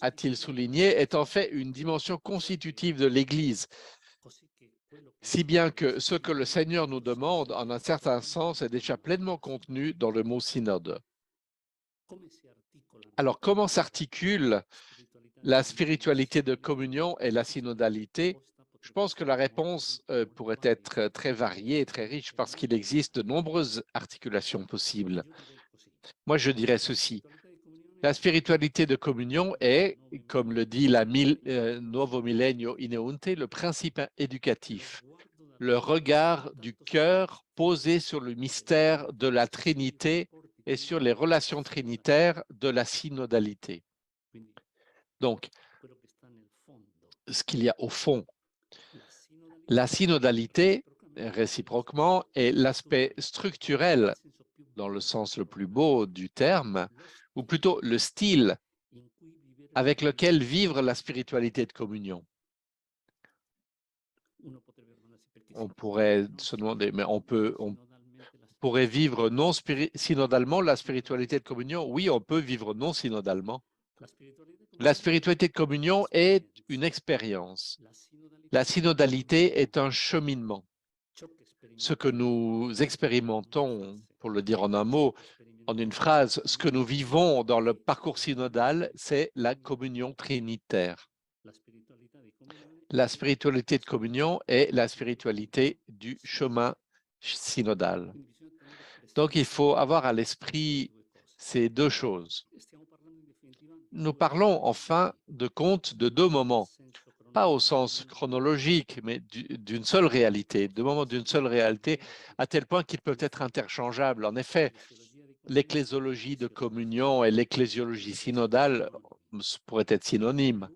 S4: a-t-il souligné, est en fait une dimension constitutive de l'Église, si bien que ce que le Seigneur nous demande, en un certain sens, est déjà pleinement contenu dans le mot synode. Alors, comment s'articule la spiritualité de communion et la synodalité? Je pense que la réponse pourrait être très variée et très riche parce qu'il existe de nombreuses articulations possibles. Moi, je dirais ceci. La spiritualité de communion est, comme le dit la Novo Millennio Ineunte, le principe éducatif, le regard du cœur posé sur le mystère de la Trinité et sur les relations trinitaires de la synodalité. Donc, ce qu'il y a au fond, la synodalité, réciproquement, est l'aspect structurel, dans le sens le plus beau du terme, ou plutôt le style avec lequel vivre la spiritualité de communion. On pourrait se demander, mais on pourrait vivre non synodalement la spiritualité de communion? Oui, on peut vivre non synodalement. La spiritualité de communion est une expérience. La synodalité est un cheminement. Ce que nous expérimentons, pour le dire en un mot, en une phrase, ce que nous vivons dans le parcours synodal, c'est la communion trinitaire. La spiritualité de communion est la spiritualité du chemin synodal. Donc, il faut avoir à l'esprit ces deux choses. Nous parlons enfin de compte de deux moments, pas au sens chronologique, mais d'une seule réalité, deux moments d'une seule réalité, à tel point qu'ils peuvent être interchangeables. En effet, l'ecclésiologie de communion et l'ecclésiologie synodale pourraient être synonymes.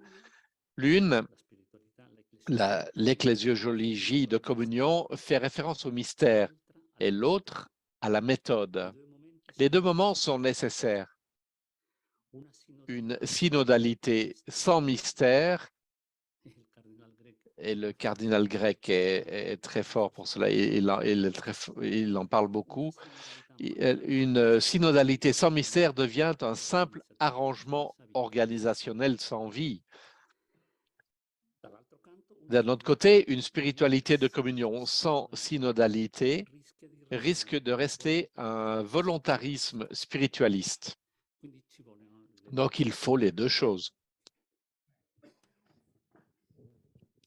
S4: L'une, l'ecclésiologie de communion, fait référence au mystère et l'autre à la méthode. Les deux moments sont nécessaires. Une synodalité sans mystère, et le cardinal grec est très fort pour cela, il en parle beaucoup. Une synodalité sans mystère devient un simple arrangement organisationnel sans vie. D'un autre côté, une spiritualité de communion sans synodalité risque de rester un volontarisme spiritualiste. Donc, il faut les deux choses.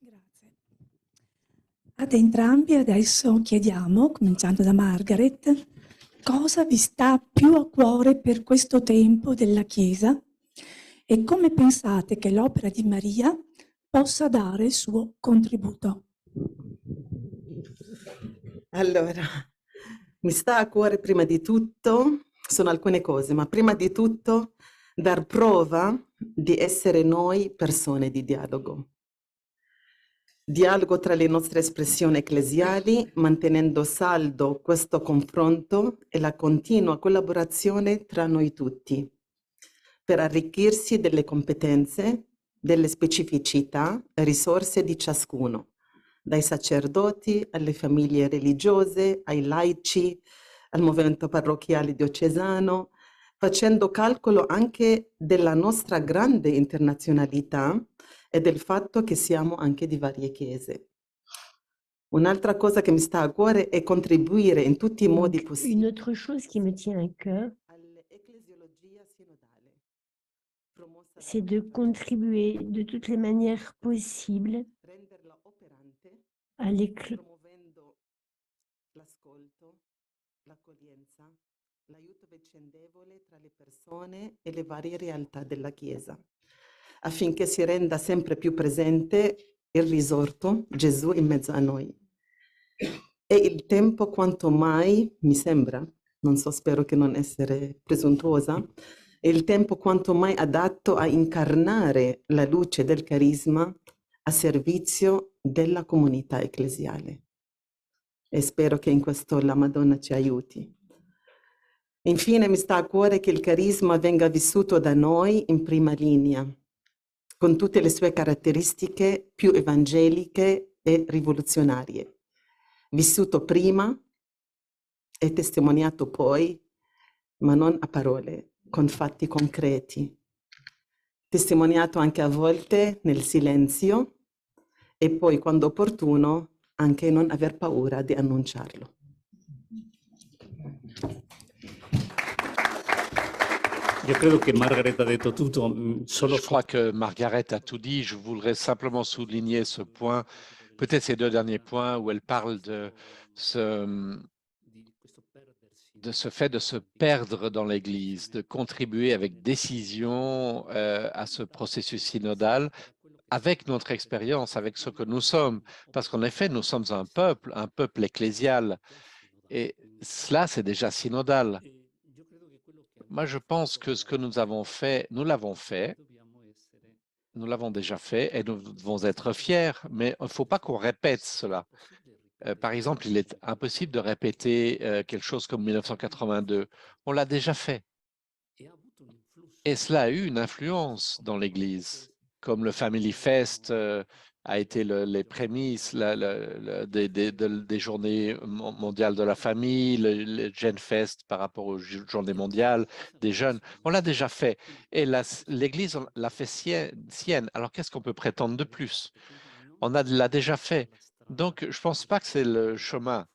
S2: Grazie. Ad entrambi adesso chiediamo, cominciando da Margaret, cosa vi sta più a cuore per questo tempo della Chiesa e come pensate che l'opera di Maria possa dare il suo contributo.
S8: Allora, mi sta a cuore prima di tutto, sono alcune cose, ma prima di tutto dar prova di essere noi persone di dialogo. Dialogo tra le nostre espressioni ecclesiali, mantenendo saldo questo confronto e la continua collaborazione tra noi tutti, per arricchirsi delle competenze, delle specificità e risorse di ciascuno, dai sacerdoti alle famiglie religiose, ai laici, al movimento parrocchiale diocesano, facendo calcolo anche della nostra grande internazionalità e del fatto che siamo anche di varie chiese. Un'altra cosa che mi sta a cuore è contribuire in tutti i modi
S3: Donc,
S8: possibili
S3: une autre chose qui me tient à cœur,
S8: all'ecclesiologia sinodale, promossa
S3: c'est de contribuer de toutes les manières possibles
S8: renderla operante,
S3: à l'éclairage
S8: promuovendo l'ascolto, l'accoglienza, l'aiuto vicendevole tra le persone e le varie realtà della Chiesa, affinché si renda sempre più presente il risorto Gesù in mezzo a noi. È il tempo quanto mai, mi sembra, non so, spero che non essere presuntuosa, è il tempo quanto mai adatto a incarnare la luce del carisma a servizio della comunità ecclesiale. E spero che in questo la Madonna ci aiuti. Infine mi sta a cuore che il carisma venga vissuto da noi in prima linea, con tutte le sue caratteristiche più evangeliche e rivoluzionarie. Vissuto prima e testimoniato poi, ma non a parole, con fatti concreti. Testimoniato anche a volte nel silenzio e poi, quando opportuno, anche non aver paura di annunciarlo.
S9: Io credo che Margaret ha detto tutto, solo
S4: Je crois que Margaret a tout dit. Je voudrais simplement souligner ce point, peut-être ces 2 derniers points où elle parle de ce fait de se perdre dans l'Église, de contribuer avec décision à ce processus synodal, avec notre expérience, avec ce que nous sommes. Parce qu'en effet, nous sommes un peuple ecclésial. Et cela, c'est déjà synodal. Moi, je pense que ce que nous avons fait, nous l'avons déjà fait et nous devons être fiers, mais il ne faut pas qu'on répète cela. Par exemple, il est impossible de répéter quelque chose comme 1982. On l'a déjà fait. Et cela a eu une influence dans l'Église, comme le Family Fest a été les prémices des journées mondiales de la famille, le Gen Fest par rapport aux journées mondiales des jeunes. On l'a déjà fait. Et l'Église l'a fait sienne. Alors, qu'est-ce qu'on peut prétendre de plus? On l'a déjà fait. Donc, je ne pense pas que c'est le chemin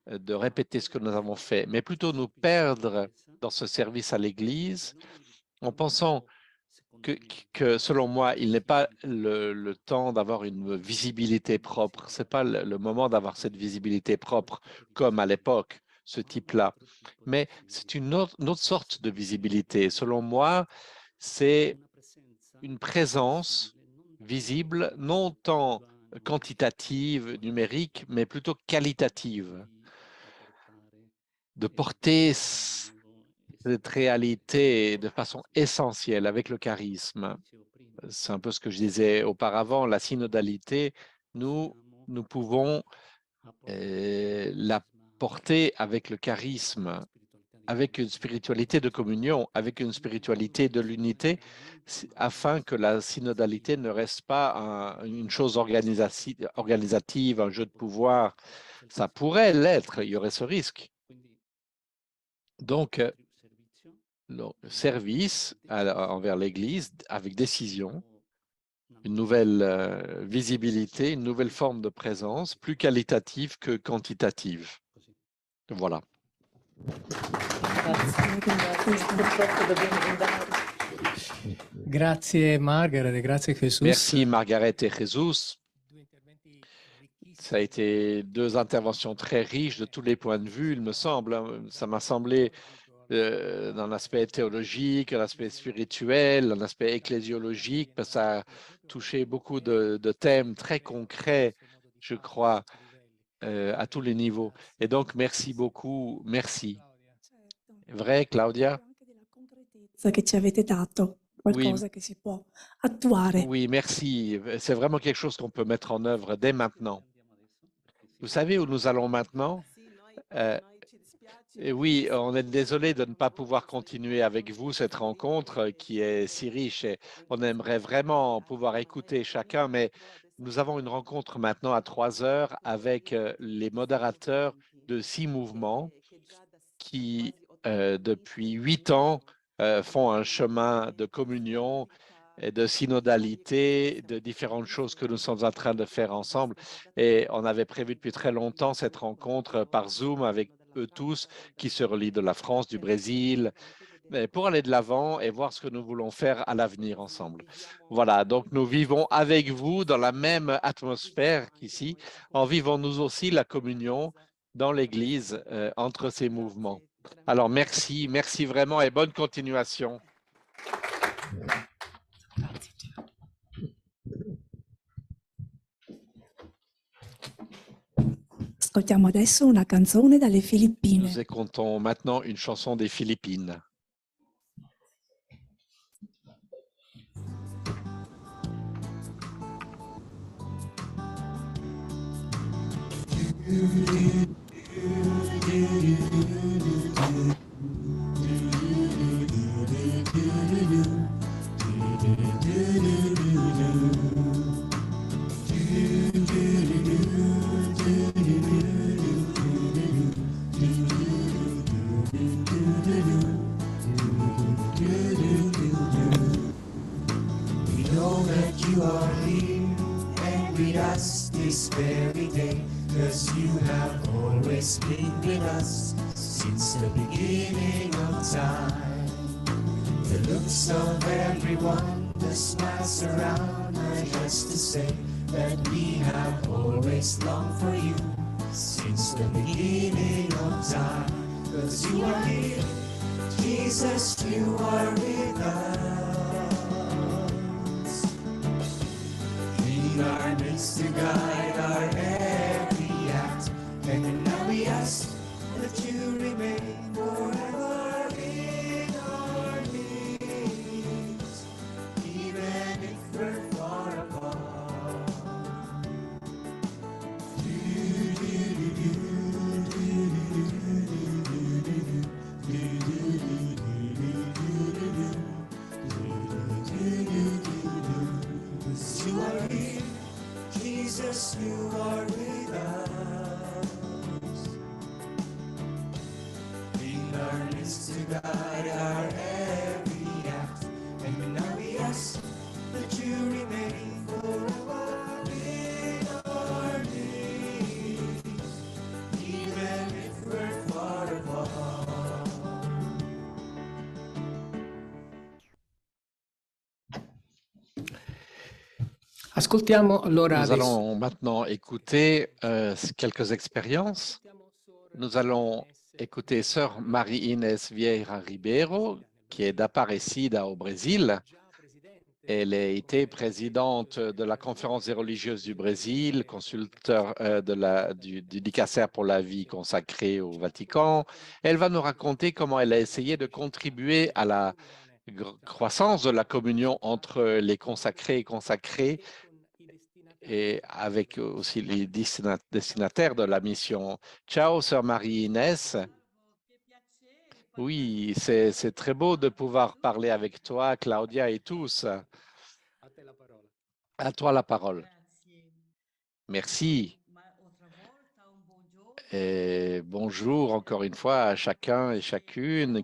S4: de répéter ce que nous avons fait, mais plutôt nous perdre dans ce service à l'Église en pensant que selon moi, il n'est pas le temps d'avoir une visibilité propre. Ce n'est pas le moment d'avoir cette visibilité propre comme à l'époque, ce type-là. Mais c'est une autre sorte de visibilité. Selon moi, c'est une présence visible, non tant quantitative, numérique, mais plutôt qualitative, de porter cette réalité de façon essentielle avec le charisme. C'est un peu ce que je disais auparavant, la synodalité, nous pouvons la porter avec le charisme, avec une spiritualité de communion, avec une spiritualité de l'unité, afin que la synodalité ne reste pas une chose organisative, un jeu de pouvoir. Ça pourrait l'être, il y aurait ce risque. Donc, le service envers l'Église avec décision, une nouvelle visibilité, une nouvelle forme de présence, plus qualitative que quantitative. Voilà.
S5: Grazie Margaret, grazie Jesús.
S4: Merci Margaret et Jesús. Ça a été 2 interventions très riches de tous les points de vue, il me semble. Ça m'a semblé dans l'aspect théologique, l'aspect spirituel, l'aspect ecclésiologique, parce que ça a touché beaucoup de thèmes très concrets, je crois, à tous les niveaux. Et donc, merci beaucoup, merci. Vrai, Claudia?
S2: Che ci avete dato, qualcosa che si può attuare.
S4: Oui, merci. C'est vraiment quelque chose qu'on peut mettre en œuvre dès maintenant. Vous savez où nous allons maintenant? Et oui, on est désolé de ne pas pouvoir continuer avec vous cette rencontre qui est si riche et on aimerait vraiment pouvoir écouter chacun, mais nous avons une rencontre maintenant à 3 heures avec les modérateurs de 6 mouvements qui, depuis 8 ans, font un chemin de communion et de synodalité, de différentes choses que nous sommes en train de faire ensemble. Et on avait prévu depuis très longtemps cette rencontre par Zoom avec eux tous qui se relient de la France, du Brésil, mais pour aller de l'avant et voir ce que nous voulons faire à l'avenir ensemble. Voilà, donc nous vivons avec vous dans la même atmosphère qu'ici, en vivant nous aussi la communion dans l'Église entre ces mouvements. Alors merci, merci vraiment et bonne continuation.
S2: Ascoltiamo adesso una canzone dalle Filippine.
S4: Nous écoutons maintenant une chanson des Philippines.
S10: We know that you are here and with us this very day, 'cause you have always been with us since the beginning of time. The looks of everyone, the smiles around are just to say that we have always longed for you since the beginning of time. 'Cause you are here, Jesus, you are with us. In our midst to guide our every act, and now we ask that you remain forever in our midst, even if we're far apart. You are here, Jesus, you are with us. In our midst to guide our every act, and now we ask that you remain forever in our midst, even if we're far apart.
S5: Ascoltiamo allora
S4: Nous
S5: adesso.
S4: allons maintenant écouter quelques expériences. Nous allons écouter Sœur Marie-Inès Vieira Ribeiro, qui est d'Aparecida au Brésil. Elle a été présidente de la Conférence des religieuses du Brésil, consulteur du dicaster pour la vie consacrée au Vatican. Elle va nous raconter comment elle a essayé de contribuer à la croissance de la communion entre les consacrés et consacrés, et avec aussi les destinataires de la mission. Ciao, Sœur Marie-Inès. Oui, c'est très beau de pouvoir parler avec toi, Claudia et tous. À toi la parole. Merci. Et bonjour encore une fois à chacun et chacune,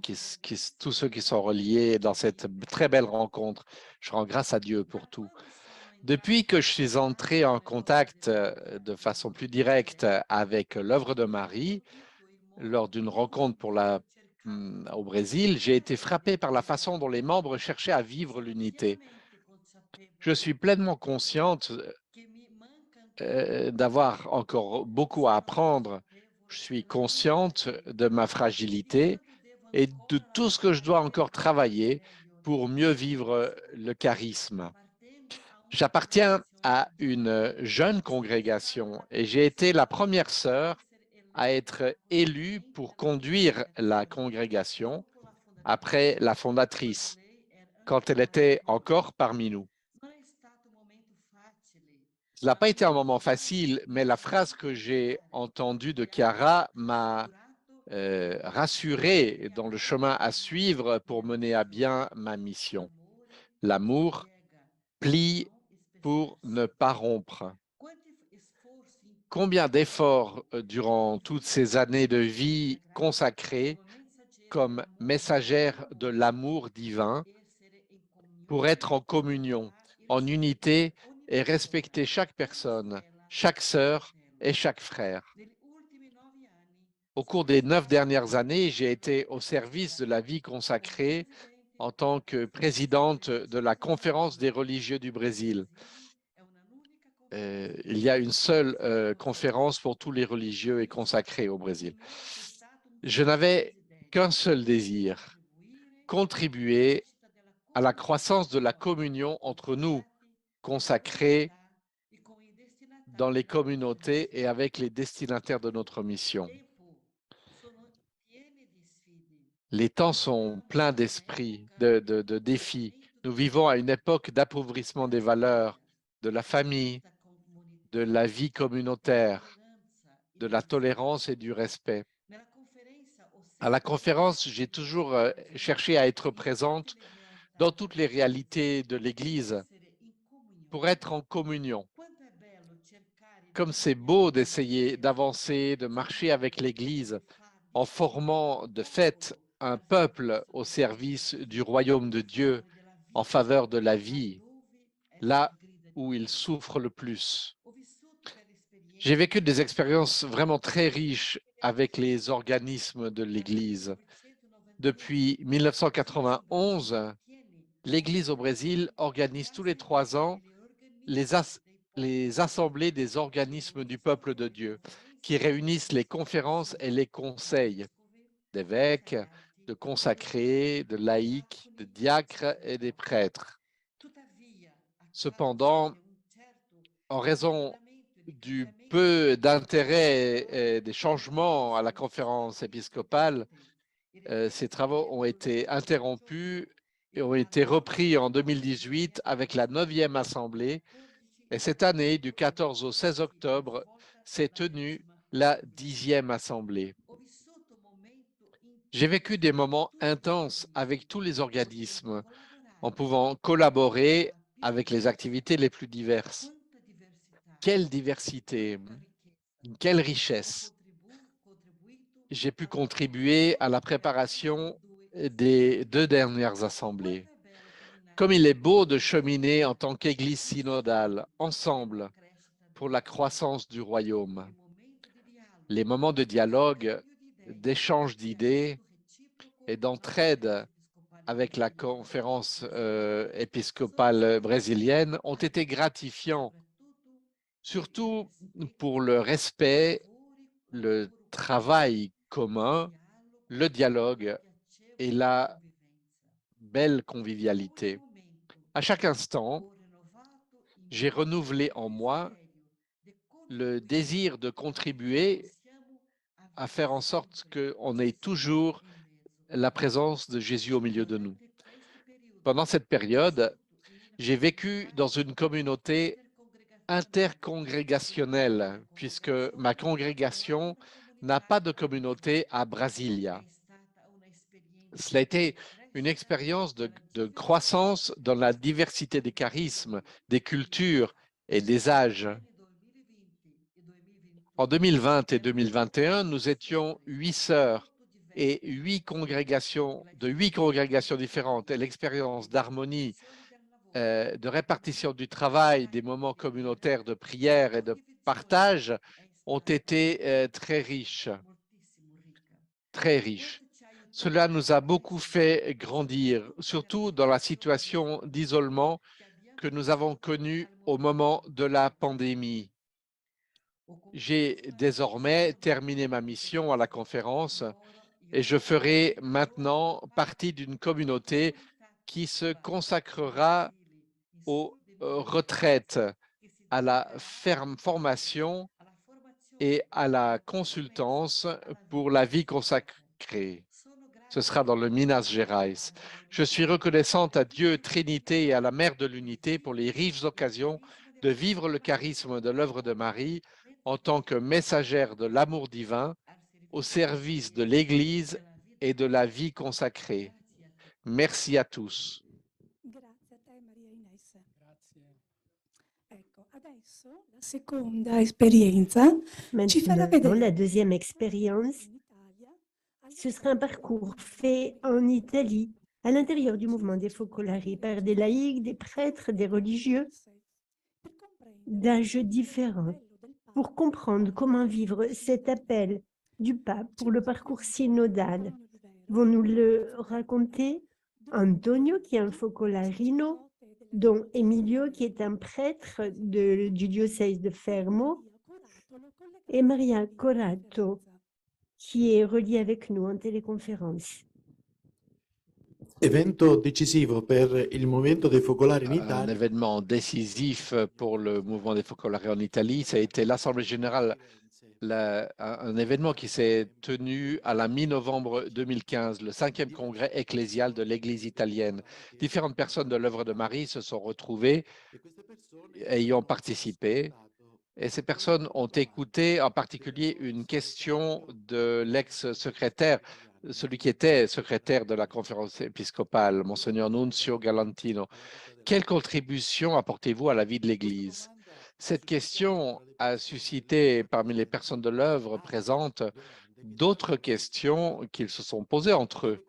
S4: tous ceux qui sont reliés dans cette très belle rencontre. Je rends grâce à Dieu pour tout. Depuis que je suis entré en contact de façon plus directe avec l'œuvre de Marie, lors d'une rencontre au Brésil, j'ai été frappé par la façon dont les membres cherchaient à vivre l'unité. Je suis pleinement consciente d'avoir encore beaucoup à apprendre. Je suis consciente de ma fragilité et de tout ce que je dois encore travailler pour mieux vivre le charisme. J'appartiens à une jeune congrégation et j'ai été la première sœur à être élue pour conduire la congrégation après la fondatrice, quand elle était encore parmi nous. Ce n'a pas été un moment facile, mais la phrase que j'ai entendue de Chiara m'a rassuré dans le chemin à suivre pour mener à bien ma mission. L'amour plie pour ne pas rompre. Combien d'efforts durant toutes ces années de vie consacrées comme messagère de l'amour divin pour être en communion, en unité et respecter chaque personne, chaque sœur et chaque frère. Au cours des 9 dernières années, j'ai été au service de la vie consacrée en tant que présidente de la Conférence des religieux du Brésil. Il y a une seule conférence pour tous les religieux et consacrés au Brésil. Je n'avais qu'un seul désir, contribuer à la croissance de la communion entre nous, consacrés dans les communautés et avec les destinataires de notre mission. Les temps sont pleins d'esprit, de défis. Nous vivons à une époque d'appauvrissement des valeurs, de la famille, de la vie communautaire, de la tolérance et du respect. À la conférence, j'ai toujours cherché à être présente dans toutes les réalités de l'Église pour être en communion. Comme c'est beau d'essayer d'avancer, de marcher avec l'Église en formant de fait un peuple au service du royaume de Dieu en faveur de la vie, là où il souffre le plus. J'ai vécu des expériences vraiment très riches avec les organismes de l'Église. Depuis 1991, l'Église au Brésil organise tous les 3 ans les assemblées des organismes du peuple de Dieu, qui réunissent les conférences et les conseils d'évêques, de consacrés, de laïcs, de diacres et des prêtres. Cependant, en raison du peu d'intérêt et des changements à la conférence épiscopale, ces travaux ont été interrompus et ont été repris en 2018 avec la 9e assemblée. Et cette année, du 14 au 16 octobre, s'est tenue la 10e assemblée. J'ai vécu des moments intenses avec tous les organismes en pouvant collaborer avec les activités les plus diverses. Quelle diversité, quelle richesse. J'ai pu contribuer à la préparation des 2 dernières assemblées. Comme il est beau de cheminer en tant qu'Église synodale, ensemble, pour la croissance du royaume. Les moments de dialogue, d'échange d'idées et d'entraide avec la conférence épiscopale brésilienne ont été gratifiants, surtout pour le respect, le travail commun, le dialogue et la belle convivialité. À chaque instant, j'ai renouvelé en moi le désir de contribuer à faire en sorte qu'on ait toujours la présence de Jésus au milieu de nous. Pendant cette période, j'ai vécu dans une communauté intercongrégationnelle, puisque ma congrégation n'a pas de communauté à Brasilia. Cela a été une expérience de croissance dans la diversité des charismes, des cultures et des âges. En 2020 et 2021, nous étions 8 sœurs et 8 congrégations différentes. Et l'expérience d'harmonie, de répartition du travail, des moments communautaires de prière et de partage ont été très riches. Très riches. Cela nous a beaucoup fait grandir, surtout dans la situation d'isolement que nous avons connue au moment de la pandémie. J'ai désormais terminé ma mission à la conférence et je ferai maintenant partie d'une communauté qui se consacrera aux retraites, à la formation et à la consultance pour la vie consacrée. Ce sera dans le Minas Gerais. Je suis reconnaissante à Dieu, Trinité et à la Mère de l'Unité pour les riches occasions de vivre le charisme de l'œuvre de Marie en tant que messagère de l'amour divin au service de l'Église et de la vie consacrée. Merci à tous.
S2: Grazie a te Maria Ines. Ecco, adesso la seconda esperienza ci farà
S3: Maintenant,
S2: vedere
S3: la deuxième expérience,
S2: in Italia,
S3: ce sera un parcours fait en Italie, à l'intérieur du mouvement des Focolari, par des laïcs, des prêtres, des religieux d'âges différents, pour comprendre comment vivre cet appel du pape pour le parcours synodal. Vont nous le raconter Antonio, qui est un focolarino, dont Emilio, qui est un prêtre du diocèse de Fermo, et Maria Corato, qui est reliée avec nous en téléconférence.
S10: Evento decisivo per il movimento dei focolari in
S4: Un
S10: Italia.
S4: événement décisif pour le mouvement des focolari en Italie, ça a été l'Assemblée générale, un événement qui s'est tenu à la mi-novembre 2015, le 5e congrès ecclésial de l'Église italienne. Différentes personnes de l'œuvre de Marie se sont retrouvées et y ont participé. Et ces personnes ont écouté en particulier une question de l'ex-secrétaire, celui qui était secrétaire de la conférence épiscopale, Monseigneur Nunzio Galantino. Quelle contribution apportez-vous à la vie de l'Église? Cette question a suscité parmi les personnes de l'œuvre présentes d'autres questions qu'ils se sont posées entre eux.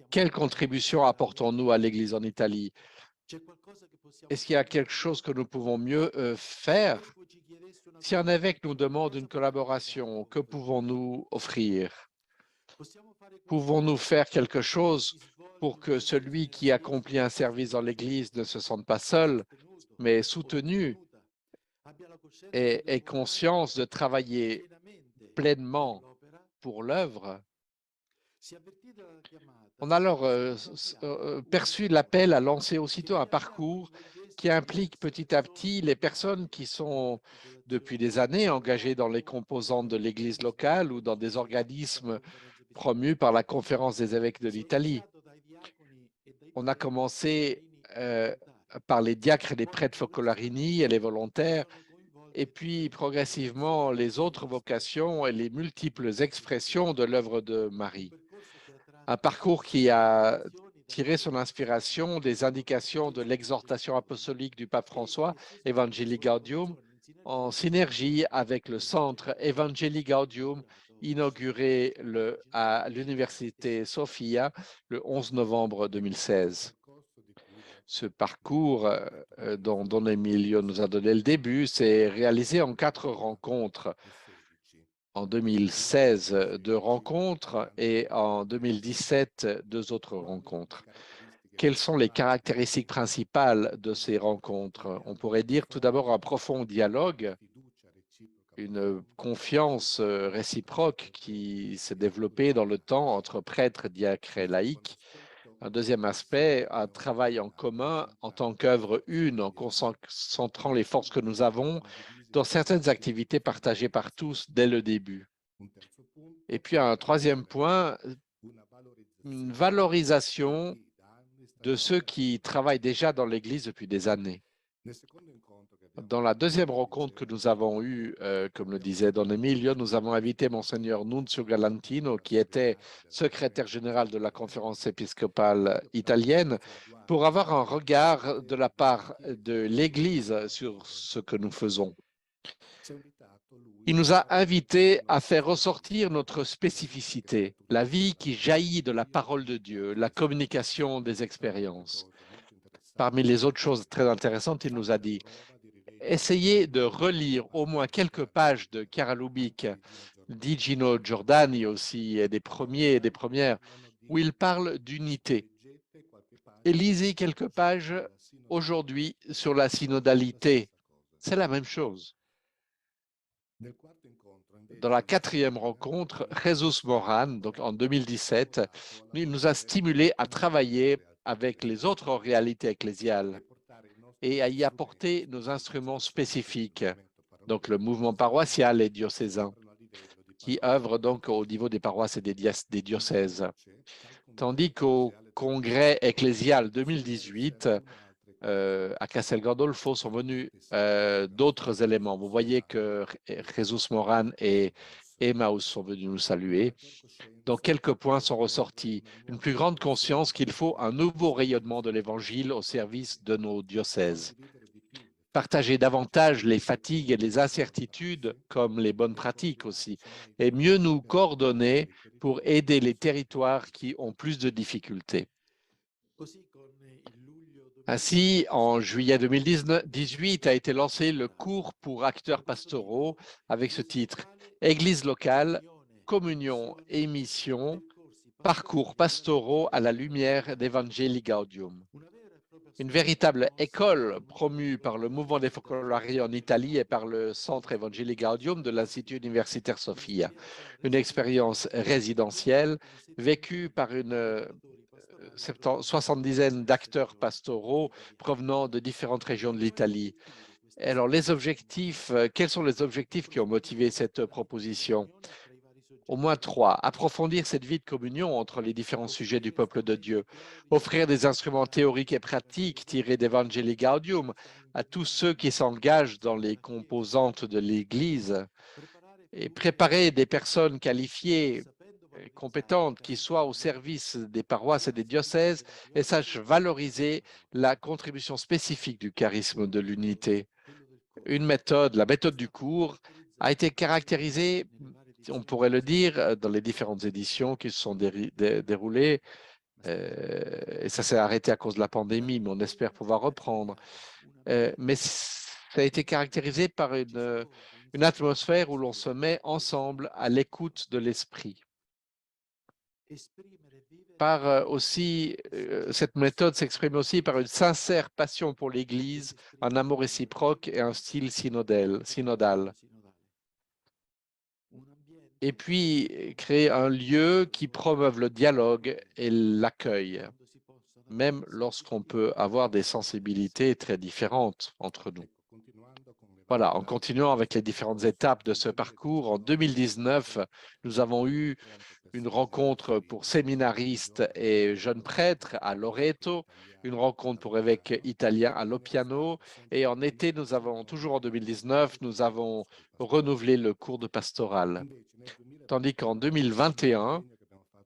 S4: Quelle contribution apportons-nous à l'Église en Italie? Est-ce qu'il y a quelque chose que nous pouvons mieux faire? Si un évêque nous demande une collaboration, que pouvons-nous offrir? Pouvons-nous faire quelque chose pour que celui qui accomplit un service dans l'Église ne se sente pas seul, mais soutenu et ait conscience de travailler pleinement pour l'œuvre? On a alors perçu l'appel à lancer aussitôt un parcours qui implique petit à petit les personnes qui sont depuis des années engagées dans les composantes de l'Église locale ou dans des organismes promus par la Conférence des évêques de l'Italie. On a commencé par les diacres et les prêtres focolarini et les volontaires, et puis progressivement les autres vocations et les multiples expressions de l'œuvre de Marie. Un parcours qui a tiré son inspiration des indications de l'exhortation apostolique du pape François, Evangelii Gaudium, en synergie avec le centre Evangelii Gaudium, inauguré à l'Université Sofia le 11 novembre 2016. Ce parcours dont Don Emilio nous a donné le début s'est réalisé en 4 rencontres. En 2016, 2 rencontres et en 2017, 2 autres rencontres. Quelles sont les caractéristiques principales de ces rencontres? On pourrait dire tout d'abord un profond dialogue, une confiance réciproque qui s'est développée dans le temps entre prêtres, diacres et laïcs. Un deuxième aspect, un travail en commun en tant qu'œuvre une, en concentrant les forces que nous avons dans certaines activités partagées par tous dès le début. Et puis un troisième point, une valorisation de ceux qui travaillent déjà dans l'Église depuis des années. Dans la deuxième rencontre que nous avons eue, comme le disait Don Emilio, nous avons invité Monseigneur Nunzio Galantino, qui était secrétaire général de la conférence épiscopale italienne, pour avoir un regard de la part de l'Église sur ce que nous faisons. Il nous a invités à faire ressortir notre spécificité, la vie qui jaillit de la parole de Dieu, la communication des expériences. Parmi les autres choses très intéressantes, il nous a dit « Essayez de relire au moins quelques pages de Chiara Lubick, di Gino Giordani aussi, et des premiers et des premières, où il parle d'unité. Et lisez quelques pages aujourd'hui sur la synodalité. C'est la même chose. » Dans la quatrième rencontre, Jesus Moran, donc en 2017, il nous a stimulés à travailler avec les autres réalités ecclésiales et à y apporter nos instruments spécifiques, donc le mouvement paroissial et diocésain, qui œuvre donc au niveau des paroisses et des diocèses. Tandis qu'au congrès ecclésial 2018, à Castel Gandolfo sont venus d'autres éléments. Vous voyez que Jesus Moran et Emmaus sont venus nous saluer. Donc, quelques points sont ressortis. Une plus grande conscience qu'il faut un nouveau rayonnement de l'Évangile au service de nos diocèses. Partager davantage les fatigues et les incertitudes, comme les bonnes pratiques aussi, et mieux nous coordonner pour aider les territoires qui ont plus de difficultés. Ainsi, en juillet 2018 a été lancé le cours pour acteurs pastoraux avec ce titre « Église locale, communion et mission, parcours pastoraux à la lumière d'Evangelii Gaudium. Une véritable école promue par le mouvement des Focolari en Italie et par le Centre Evangelii Gaudium de l'Institut universitaire Sophia. Une expérience résidentielle vécue par une soixantaine d'acteurs pastoraux provenant de différentes régions de l'Italie. Alors, les objectifs, quels sont les objectifs qui ont motivé cette proposition? Au moins 3. Approfondir cette vie de communion entre les différents sujets du peuple de Dieu. Offrir des instruments théoriques et pratiques tirés d'Evangelii Gaudium à tous ceux qui s'engagent dans les composantes de l'Église. Et préparer des personnes qualifiées, compétentes, qui soient au service des paroisses et des diocèses et sachent valoriser la contribution spécifique du charisme de l'unité. Une méthode, la méthode du cours, a été caractérisée, on pourrait le dire, dans les différentes éditions qui se sont déroulées, et ça s'est arrêté à cause de la pandémie, mais on espère pouvoir reprendre. Mais ça a été caractérisé par une atmosphère où l'on se met ensemble à l'écoute de l'esprit. Cette méthode s'exprime aussi par une sincère passion pour l'Église, un amour réciproque et un style synodal. Et puis, créer un lieu qui promeuve le dialogue et l'accueil, même lorsqu'on peut avoir des sensibilités très différentes entre nous. Voilà, en continuant avec les différentes étapes de ce parcours, en 2019, nous avons eu une rencontre pour séminaristes et jeunes prêtres à Loreto, une rencontre pour évêques italiens à Lopiano, et en été, toujours en 2019, nous avons renouvelé le cours de pastoral. Tandis qu'en 2021,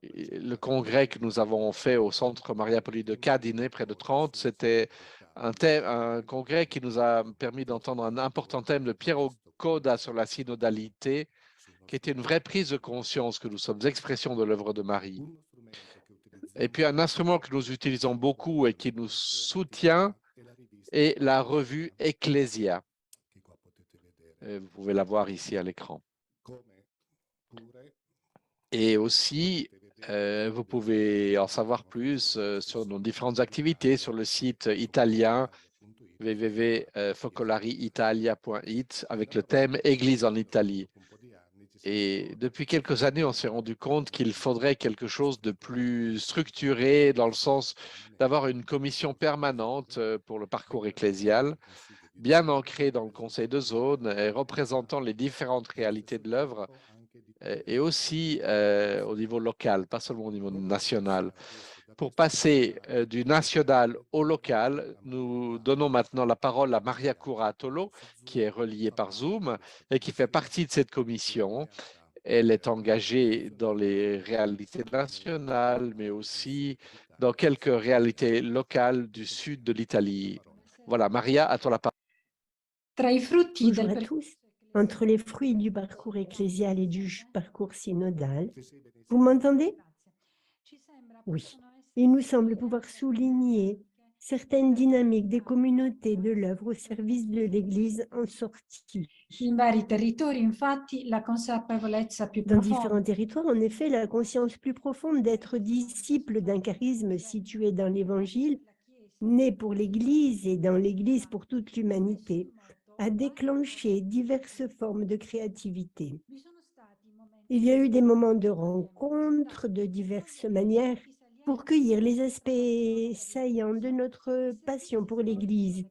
S4: le congrès que nous avons fait au Centre Maria Poli de Cadine, près de 30, c'était un congrès qui nous a permis d'entendre un important thème de Piero Coda sur la synodalité, qui était une vraie prise de conscience que nous sommes expression de l'œuvre de Marie. Et puis un instrument que nous utilisons beaucoup et qui nous soutient est la revue Ecclesia. Vous pouvez la voir ici à l'écran. Et aussi, vous pouvez en savoir plus sur nos différentes activités sur le site italien www.focolariitalia.it avec le thème Église en Italie. Et depuis quelques années, on s'est rendu compte qu'il faudrait quelque chose de plus structuré dans le sens d'avoir une commission permanente pour le parcours ecclésial, bien ancrée dans le conseil de zone et représentant les différentes réalités de l'œuvre et aussi au niveau local, pas seulement au niveau national. Pour passer du national au local, nous donnons maintenant la parole à Maria Curatolo, qui est reliée par Zoom et qui fait partie de cette commission. Elle est engagée dans les réalités nationales, mais aussi dans quelques réalités locales du sud de l'Italie. Voilà, Maria, à toi la parole.
S3: Bonjour à tous. Entre les fruits du parcours ecclésial et du parcours synodal, vous m'entendez? Oui. Il nous semble pouvoir souligner certaines dynamiques des communautés de l'œuvre au service de l'Église en sortie. Dans différents territoires, en effet, la conscience plus profonde d'être disciple d'un charisme situé dans l'Évangile, né pour l'Église et dans l'Église pour toute l'humanité, a déclenché diverses formes de créativité. Il y a eu des moments de rencontre de diverses manières pour cueillir les aspects saillants de notre passion pour l'Église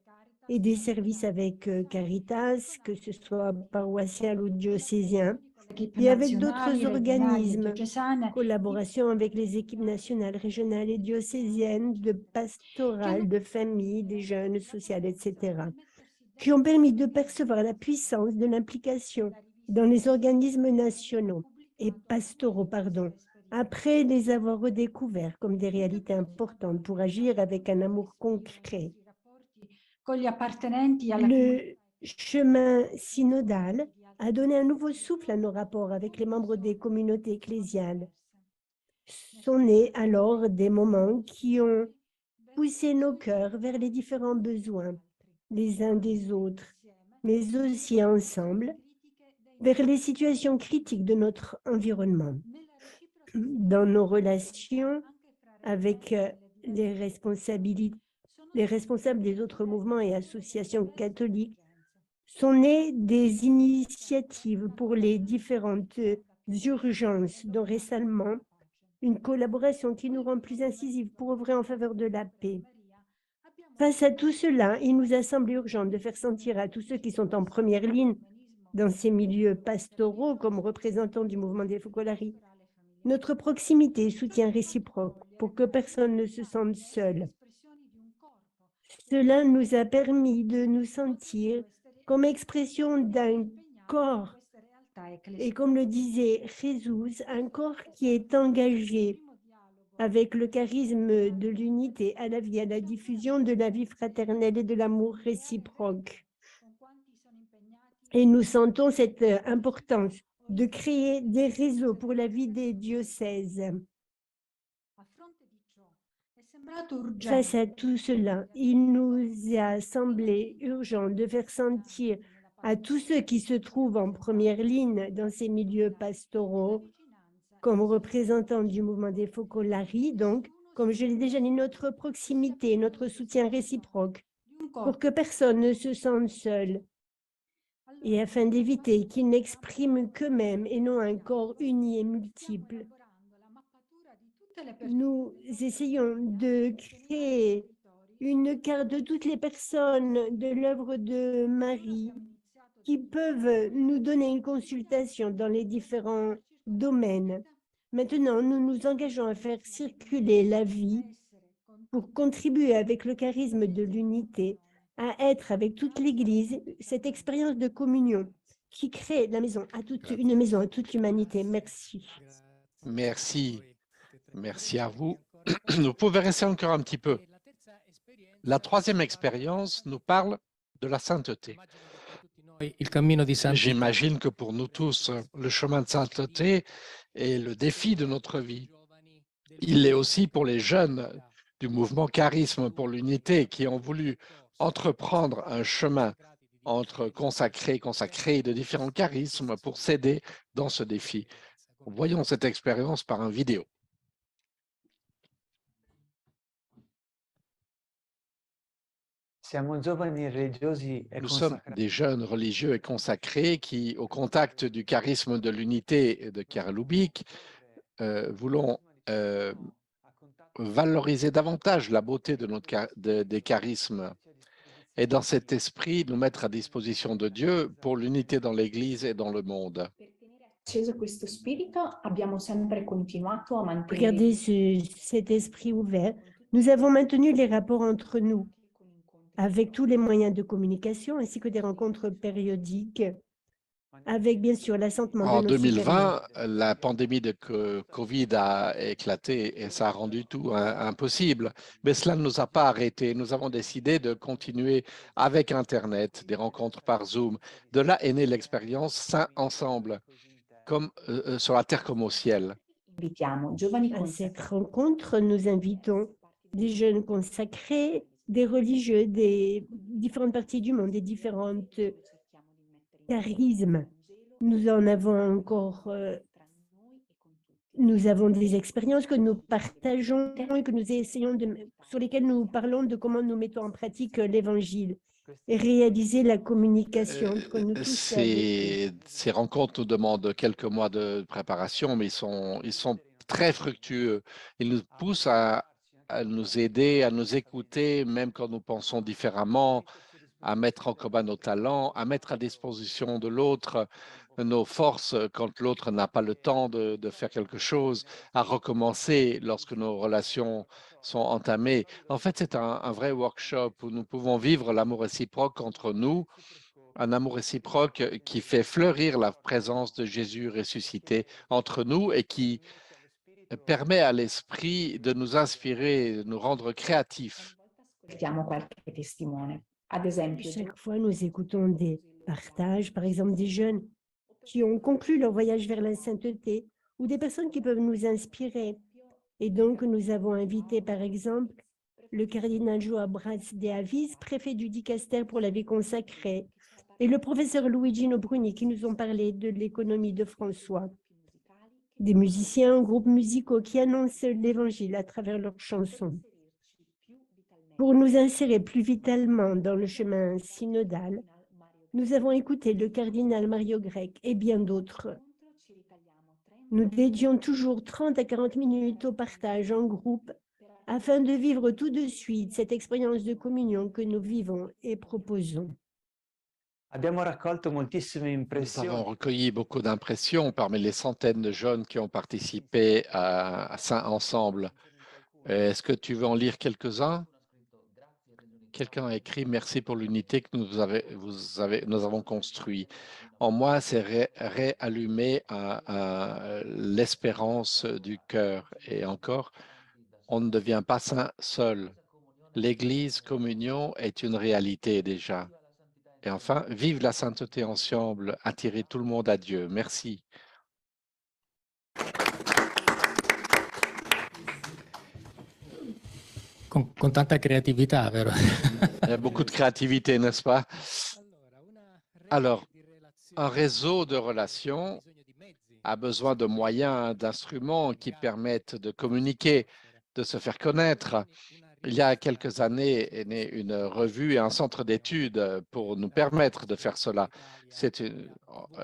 S3: et des services avec Caritas, que ce soit paroissial ou diocésien, et avec d'autres organismes, collaboration avec les équipes nationales, régionales et diocésaines, de pastoral, de famille, des jeunes, sociales, etc., qui ont permis de percevoir la puissance de l'implication dans les organismes nationaux et pastoraux, après les avoir redécouverts comme des réalités importantes pour agir avec un amour concret. Le chemin synodal a donné un nouveau souffle à nos rapports avec les membres des communautés ecclésiales. Sont nés alors des moments qui ont poussé nos cœurs vers les différents besoins, les uns des autres, mais aussi ensemble, vers les situations critiques de notre environnement. Dans nos relations avec les responsables des autres mouvements et associations catholiques, sont nées des initiatives pour les différentes urgences, dont récemment une collaboration qui nous rend plus incisives pour œuvrer en faveur de la paix. Face à tout cela, il nous a semblé urgent de faire sentir à tous ceux qui sont en première ligne dans ces milieux pastoraux comme représentants du mouvement des Focolari notre proximité et soutien réciproque pour que personne ne se sente seul. Cela nous a permis de nous sentir comme expression d'un corps et comme le disait Jésus, un corps qui est engagé avec le charisme de l'unité à la vie, à la diffusion de la vie fraternelle et de l'amour réciproque. Et nous sentons cette importance de créer des réseaux pour la vie des diocèses. Face à tout cela, il nous a semblé urgent de faire sentir à tous ceux qui se trouvent en première ligne dans ces milieux pastoraux, comme représentants du mouvement des Focolari, donc, comme je l'ai déjà dit, notre proximité, notre soutien réciproque, pour que personne ne se sente seul, et afin d'éviter qu'ils n'expriment qu'eux-mêmes et non un corps uni et multiple. Nous essayons de créer une carte de toutes les personnes de l'œuvre de Marie qui peuvent nous donner une consultation dans les différents domaines. Maintenant, nous nous engageons à faire circuler la vie pour contribuer avec le charisme de l'unité à être avec toute l'Église, cette expérience de communion qui crée la maison à une maison à toute l'humanité. Merci.
S4: Merci. Merci à vous. Vous pouvez rester encore un petit peu. La troisième expérience nous parle de la sainteté. J'imagine que pour nous tous, le chemin de sainteté est le défi de notre vie. Il l'est aussi pour les jeunes du mouvement Charisme pour l'unité qui ont voulu entreprendre un chemin entre consacrés de différents charismes pour s'aider dans ce défi. Voyons cette expérience par une vidéo. Nous sommes des jeunes religieux et consacrés qui, au contact du charisme de l'unité de Chiara Lubich, voulons valoriser davantage la beauté de des charismes et dans cet esprit nous mettre à disposition de Dieu pour l'unité dans l'Église et dans le monde.
S3: Regardez cet esprit ouvert. Nous avons maintenu les rapports entre nous avec tous les moyens de communication ainsi que des rencontres périodiques avec bien sûr l'assentiment de nos
S4: En 2020,
S3: supérieurs.
S4: la pandémie de Covid a éclaté et ça a rendu tout impossible. Mais cela ne nous a pas arrêtés. Nous avons décidé de continuer avec Internet, des rencontres par Zoom. De là est née l'expérience Saints ensemble, comme sur la terre comme au ciel.
S3: À cette rencontre, nous invitons des jeunes consacrés, des religieux des différentes parties du monde, des différentes charismes. Nous en avons encore, nous avons des expériences que nous partageons et que nous essayons sur lesquelles nous parlons de comment nous mettons en pratique l'Évangile et réaliser la communication entre nous tous.
S4: Ces rencontres nous demandent quelques mois de préparation, mais ils sont très fructueux. Ils nous poussent à nous aider, à nous écouter, même quand nous pensons différemment, à mettre en commun nos talents, à mettre à disposition de l'autre nos forces quand l'autre n'a pas le temps de faire quelque chose, à recommencer lorsque nos relations sont entamées. En fait, c'est un vrai workshop où nous pouvons vivre l'amour réciproque entre nous, un amour réciproque qui fait fleurir la présence de Jésus ressuscité entre nous et qui permet à l'esprit de nous inspirer, de nous rendre créatifs.
S3: Chaque fois, nous écoutons des partages, par exemple des jeunes qui ont conclu leur voyage vers la sainteté ou des personnes qui peuvent nous inspirer. Et donc, nous avons invité, par exemple, le cardinal João Braz de Avis, préfet du Dicaster pour la vie consacrée, et le professeur Luigino Bruni qui nous ont parlé de l'économie de François. Des musiciens, groupes musicaux qui annoncent l'Évangile à travers leurs chansons. Pour nous insérer plus vitalement dans le chemin synodal, nous avons écouté le cardinal Mario Grech et bien d'autres. Nous dédions toujours 30 à 40 minutes au partage en groupe afin de vivre tout de suite cette expérience de communion que nous vivons et proposons.
S6: Abbiamo raccolto moltissime
S4: Nous avons
S6: impressioni.
S4: recueilli beaucoup d'impressions parmi les centaines de jeunes qui ont participé à Saint Ensemble. Est-ce que tu veux en lire quelques-uns? Quelqu'un a écrit « Merci pour l'unité que nous avons construite. En moi, c'est réallumer l'espérance du cœur. Et encore, on ne devient pas saint seul. L'Église communion est une réalité déjà. Et enfin, vive la sainteté ensemble, attirer tout le monde à Dieu. Merci.
S5: Con tanta creatività, vero?
S4: Il y a beaucoup de créativité, n'est-ce pas? Alors, un réseau de relations a besoin de moyens, d'instruments qui permettent de communiquer, de se faire connaître. Il y a quelques années est née une revue et un centre d'études pour nous permettre de faire cela.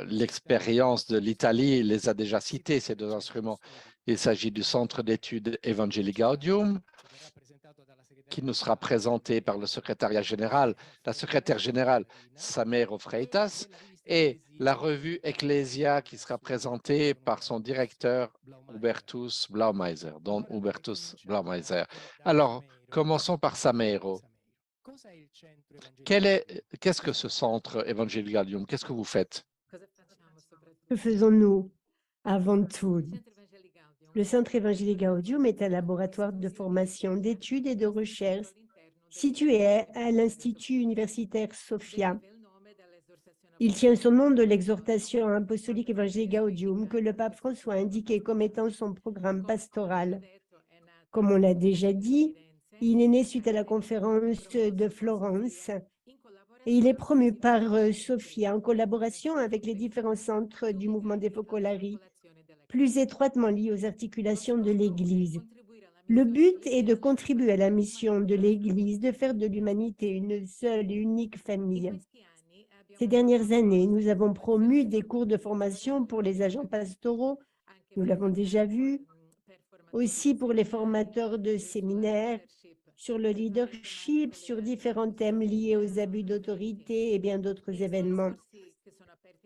S4: L'expérience de l'Italie les a déjà cités, ces deux instruments. Il s'agit du centre d'études Evangelii Gaudium, qui nous sera présenté par le secrétariat général, la secrétaire générale Samero Freitas, et la revue Ecclesia qui sera présentée par son directeur Hubertus Blaumeiser, Don Hubertus Blaumeiser. Alors, commençons par Samero. Qu'est-ce que ce centre Evangelii Gaudium? Qu'est-ce que vous faites?
S3: Que faisons-nous avant tout? Le Centre Evangelii Gaudium est un laboratoire de formation, d'études et de recherche situé à l'Institut universitaire Sophia. Il tient son nom de l'exhortation apostolique Evangelii Gaudium que le pape François a indiqué comme étant son programme pastoral. Comme on l'a déjà dit, il est né suite à la conférence de Florence et il est promu par Sophia en collaboration avec les différents centres du mouvement des Focolari, plus étroitement liés aux articulations de l'Église. Le but est de contribuer à la mission de l'Église de faire de l'humanité une seule et unique famille. Ces dernières années, nous avons promu des cours de formation pour les agents pastoraux, nous l'avons déjà vu, aussi pour les formateurs de séminaires, sur le leadership, sur différents thèmes liés aux abus d'autorité et bien d'autres événements.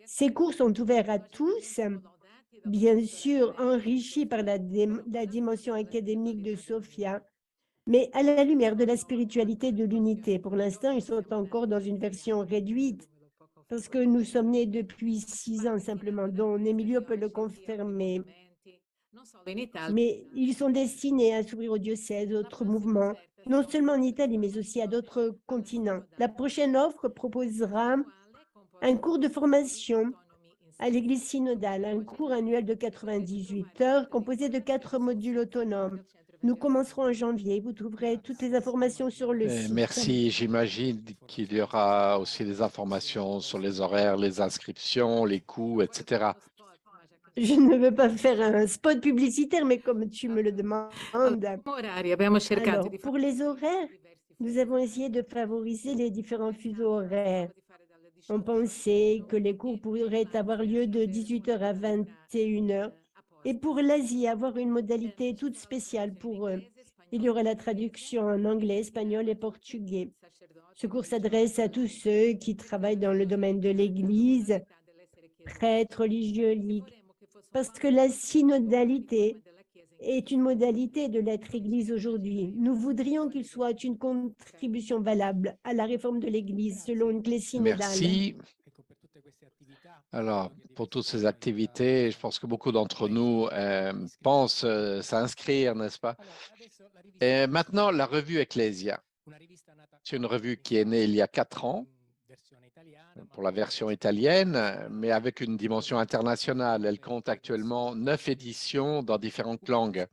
S3: Ces cours sont ouverts à tous, bien sûr enrichis par la dimension académique de Sophia, mais à la lumière de la spiritualité de l'unité. Pour l'instant, ils sont encore dans une version réduite, parce que nous sommes nés depuis 6 ans simplement, dont Emilio peut le confirmer. Mais ils sont destinés à s'ouvrir au diocèse, autres mouvements, non seulement en Italie, mais aussi à d'autres continents. La prochaine offre proposera un cours de formation à l'Église synodale, un cours annuel de 98 heures composé de 4 modules autonomes. Nous commencerons en janvier. Vous trouverez toutes les informations sur le site.
S4: Merci. J'imagine qu'il y aura aussi des informations sur les horaires, les inscriptions, les coûts, etc.
S3: Je ne veux pas faire un spot publicitaire, mais comme tu me le demandes. Alors, pour les horaires, nous avons essayé de favoriser les différents fuseaux horaires. On pensait que les cours pourraient avoir lieu de 18h à 21h. Et pour l'Asie, avoir une modalité toute spéciale pour eux. Il y aura la traduction en anglais, espagnol et portugais. Ce cours s'adresse à tous ceux qui travaillent dans le domaine de l'Église, prêtres, religieux, parce que la synodalité est une modalité de l'être Église aujourd'hui. Nous voudrions qu'il soit une contribution valable à la réforme de l'Église selon une clé synodale.
S4: Merci. Alors, pour toutes ces activités, je pense que beaucoup d'entre nous pensent s'inscrire, n'est-ce pas? Et maintenant, la revue Ecclesia. C'est une revue qui est née il y a 4 ans pour la version italienne, mais avec une dimension internationale. Elle compte actuellement 9 éditions dans différentes langues.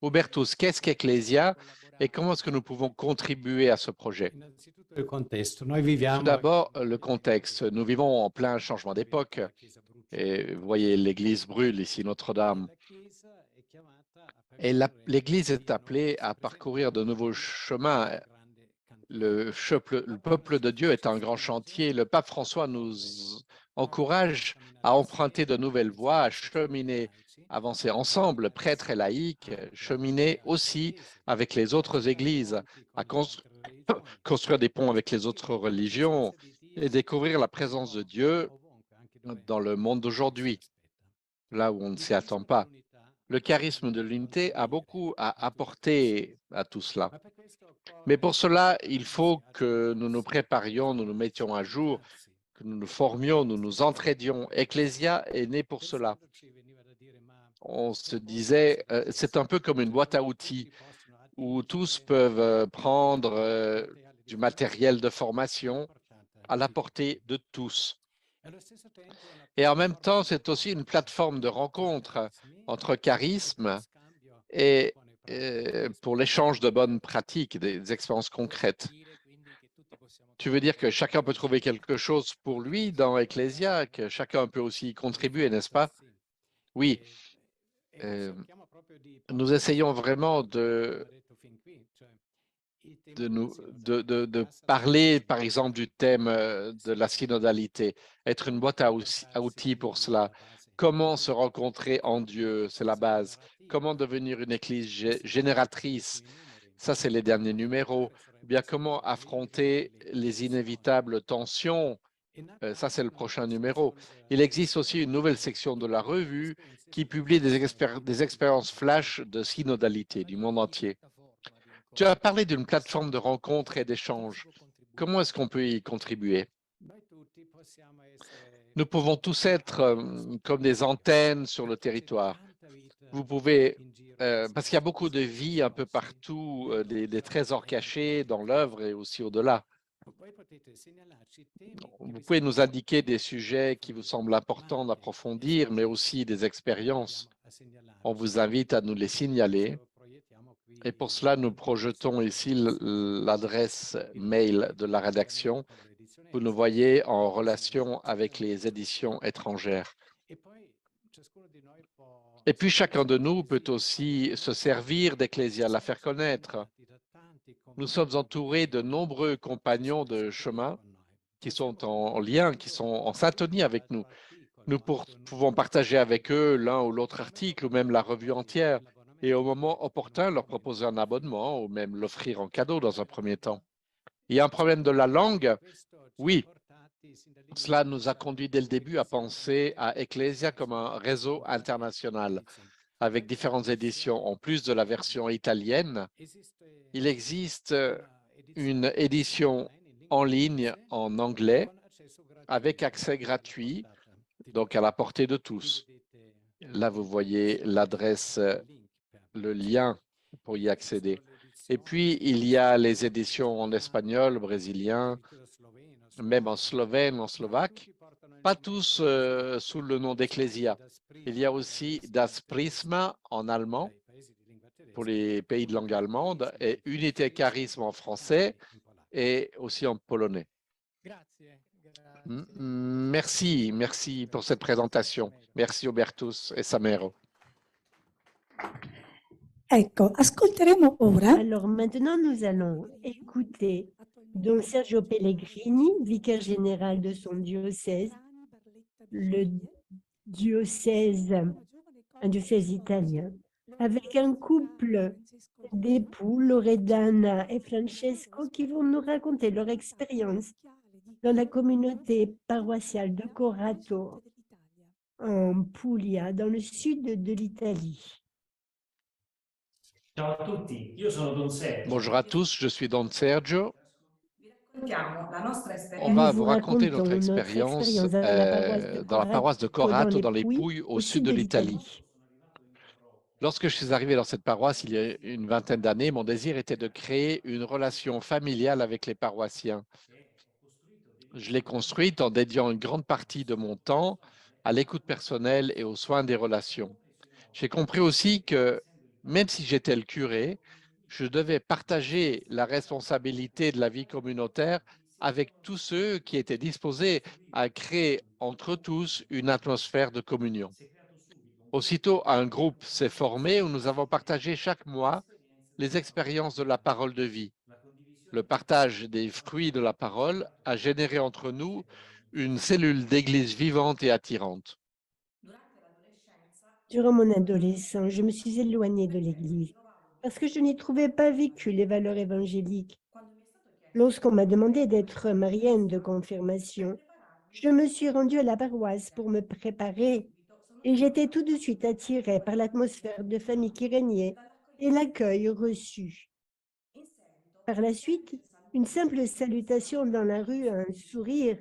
S4: Hubertus, qu'est-ce qu'Ecclesia et comment est-ce que nous pouvons contribuer à ce projet?
S9: il contesto. Noi
S4: Tout
S9: viviamo
S4: d'abord, le contexte. Nous vivons en plein changement d'époque. Et vous voyez, l'église brûle ici, Notre-Dame. Et l'église est appelée à parcourir de nouveaux chemins. Le peuple de Dieu est un grand chantier. Le pape François nous encourage à emprunter de nouvelles voies, à cheminer, avancer ensemble, prêtres et laïcs, cheminer aussi avec les autres églises, à construire des ponts avec les autres religions et découvrir la présence de Dieu dans le monde d'aujourd'hui, là où on ne s'y attend pas. Le charisme de l'unité a beaucoup à apporter à tout cela. Mais pour cela, il faut que nous nous préparions, nous nous mettions à jour, que nous nous formions, nous nous entraidions. Ecclesia est né pour cela. On se disait, c'est un peu comme une boîte à outils où tous peuvent prendre du matériel de formation à la portée de tous. Et en même temps, c'est aussi une plateforme de rencontre entre charismes et pour l'échange de bonnes pratiques, des expériences concrètes. Tu veux dire que chacun peut trouver quelque chose pour lui dans Ecclesia, que chacun peut aussi y contribuer, n'est-ce pas? Oui. Nous essayons vraiment de parler, par exemple, du thème de la synodalité, être une boîte à outils pour cela. Comment se rencontrer en Dieu, c'est la base. Comment devenir une église génératrice, ça c'est les derniers numéros. Bien, comment affronter les inévitables tensions, ça c'est le prochain numéro. Il existe aussi une nouvelle section de la revue qui publie des expériences flash de synodalité du monde entier. Tu as parlé d'une plateforme de rencontres et d'échanges. Comment est-ce qu'on peut y contribuer? Nous pouvons tous être comme des antennes sur le territoire. Vous pouvez, parce qu'il y a beaucoup de vie un peu partout, des trésors cachés dans l'œuvre et aussi au-delà. Vous pouvez nous indiquer des sujets qui vous semblent importants d'approfondir, mais aussi des expériences. On vous invite à nous les signaler. Et pour cela, nous projetons ici l'adresse mail de la rédaction. Vous nous voyez en relation avec les éditions étrangères. Et puis, chacun de nous peut aussi se servir d'Ecclesia, la faire connaître. Nous sommes entourés de nombreux compagnons de chemin qui sont en lien, qui sont en syntonie avec nous. Nous pouvons partager avec eux l'un ou l'autre article ou même la revue entière et au moment opportun leur proposer un abonnement ou même l'offrir en cadeau dans un premier temps. Il y a un problème de la langue? Oui. Cela nous a conduit dès le début à penser à Ecclesia comme un réseau international avec différentes éditions. En plus de la version italienne, il existe une édition en ligne en anglais avec accès gratuit, donc à la portée de tous. Là, vous voyez l'adresse, le lien pour y accéder. Et puis, il y a les éditions en espagnol, brésilien, même en slovène, en slovaque, pas tous sous le nom d'Ecclesia. Il y a aussi Das Prisma en allemand, pour les pays de langue allemande, et Unité Charisme en français et aussi en polonais. Merci, merci pour cette présentation. Merci Hubertus et Samero.
S2: Ecco, ascolteremo ora.
S3: Alors maintenant, nous allons écouter Don Sergio Pellegrini, vicaire général de son diocèse, le diocèse, un diocèse italien, avec un couple d'époux, Loredana et Francesco, qui vont nous raconter leur expérience dans la communauté paroissiale de Corato, en Puglia, dans le sud de l'Italie.
S6: Ciao a tutti, io sono Don Sergio.
S4: Bonjour à tous, je suis Don Sergio. On
S3: Nous
S4: va
S3: vous
S4: vous raconter notre
S3: racontons
S4: expérience
S3: dans
S4: dans la paroisse de Corato, dans les Pouilles, au sud de l'Italie. Lorsque je suis arrivé dans cette paroisse il y a une vingtaine d'années, mon désir était de créer une relation familiale avec les paroissiens. Je l'ai construite en dédiant une grande partie de mon temps à l'écoute personnelle et aux soins des relations. J'ai compris aussi que, même si j'étais le curé, je devais partager la responsabilité de la vie communautaire avec tous ceux qui étaient disposés à créer entre tous une atmosphère de communion. Aussitôt, un groupe s'est formé où nous avons partagé chaque mois les expériences de la parole de vie. Le partage des fruits de la parole a généré entre nous une cellule d'église vivante et attirante.
S3: Durant mon adolescence, je me suis éloignée de l'Église parce que je n'y trouvais pas vécu les valeurs évangéliques. Lorsqu'on m'a demandé d'être marienne de confirmation, je me suis rendue à la paroisse pour me préparer et j'étais tout de suite attirée par l'atmosphère de famille qui régnait et l'accueil reçu. Par la suite, une simple salutation dans la rue, un sourire,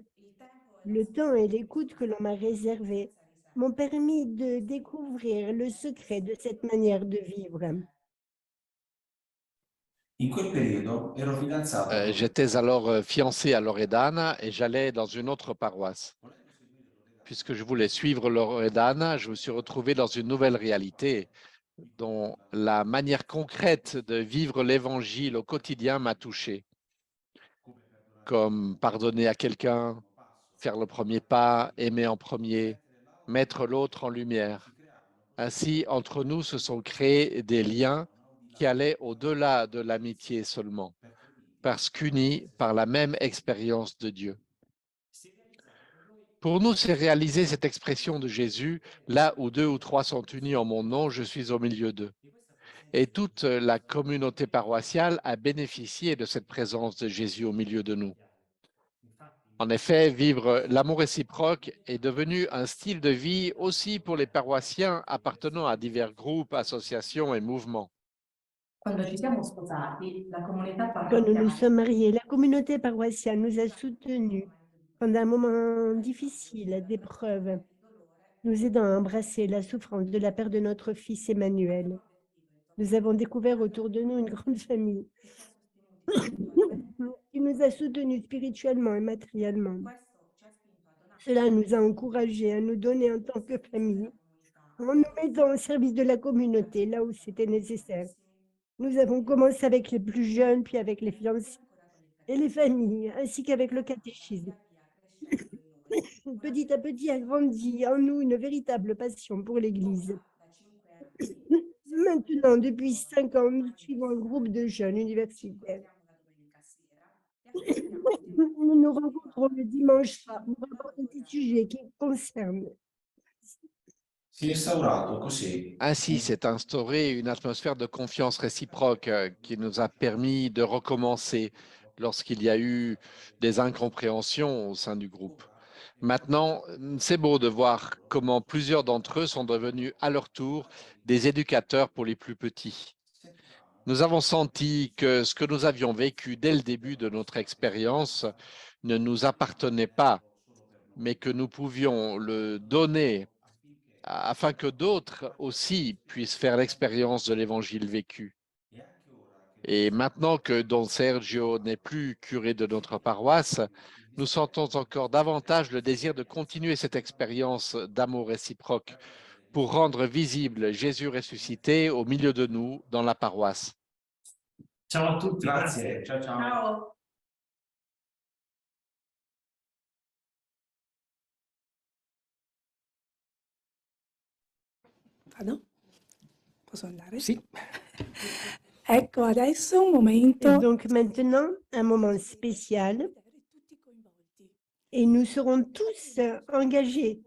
S3: le temps et l'écoute que l'on m'a réservés m'ont permis de découvrir le secret de cette manière de vivre.
S10: In quel periodo ero fidanzato con
S4: J'étais alors fiancé à Loredana et j'allais dans une autre paroisse. Puisque je voulais suivre Loredana, je me suis retrouvé dans une nouvelle réalité dont la manière concrète de vivre l'évangile au quotidien m'a touché, comme pardonner à quelqu'un, faire le premier pas, aimer en premier, mettre l'autre en lumière. Ainsi, entre nous se sont créés des liens qui allaient au-delà de l'amitié seulement, parce qu'unis par la même expérience de Dieu. Pour nous, c'est réaliser cette expression de Jésus, là où 2 ou 3 sont unis en mon nom, je suis au milieu d'eux. Et toute la communauté paroissiale a bénéficié de cette présence de Jésus au milieu de nous. En effet, vivre l'amour réciproque est devenu un style de vie aussi pour les paroissiens appartenant à divers groupes, associations et mouvements.
S3: Quand nous nous sommes mariés, la communauté paroissiale nous a soutenus pendant un moment difficile d'épreuve, nous aidant à embrasser la souffrance de la perte de notre fils Emmanuel. Nous avons découvert autour de nous une grande famille qui nous a soutenus spirituellement et matériellement. Cela nous a encouragés à nous donner en tant que famille, en nous mettant au service de la communauté là où c'était nécessaire. Nous avons commencé avec les plus jeunes, puis avec les fiancés et les familles, ainsi qu'avec le catéchisme. Petit à petit a grandi en nous une véritable passion pour l'Église. Maintenant, depuis 5 ans, nous suivons un groupe de jeunes universitaires. Nous nous rencontrons le dimanche soir pour aborder des sujets qui concernent.
S4: Ainsi s'est instaurée une atmosphère de confiance réciproque qui nous a permis de recommencer lorsqu'il y a eu des incompréhensions au sein du groupe. Maintenant, c'est beau de voir comment plusieurs d'entre eux sont devenus à leur tour des éducateurs pour les plus petits. Nous avons senti que ce que nous avions vécu dès le début de notre expérience ne nous appartenait pas, mais que nous pouvions le donner afin que d'autres aussi puissent faire l'expérience de l'évangile vécu. Et maintenant que Don Sergio n'est plus curé de notre paroisse, nous sentons encore davantage le désir de continuer cette expérience d'amour réciproque pour rendre visible Jésus ressuscité au milieu de nous dans la paroisse.
S6: Ciao a tutti.
S10: Grazie, ciao ciao.
S1: Ciao.
S2: Vado? Posso andare?
S5: Sì.
S2: Ecco, adesso un
S3: Et
S2: momento
S3: donc maintenant, un moment spécial, et nous serons tous engagés.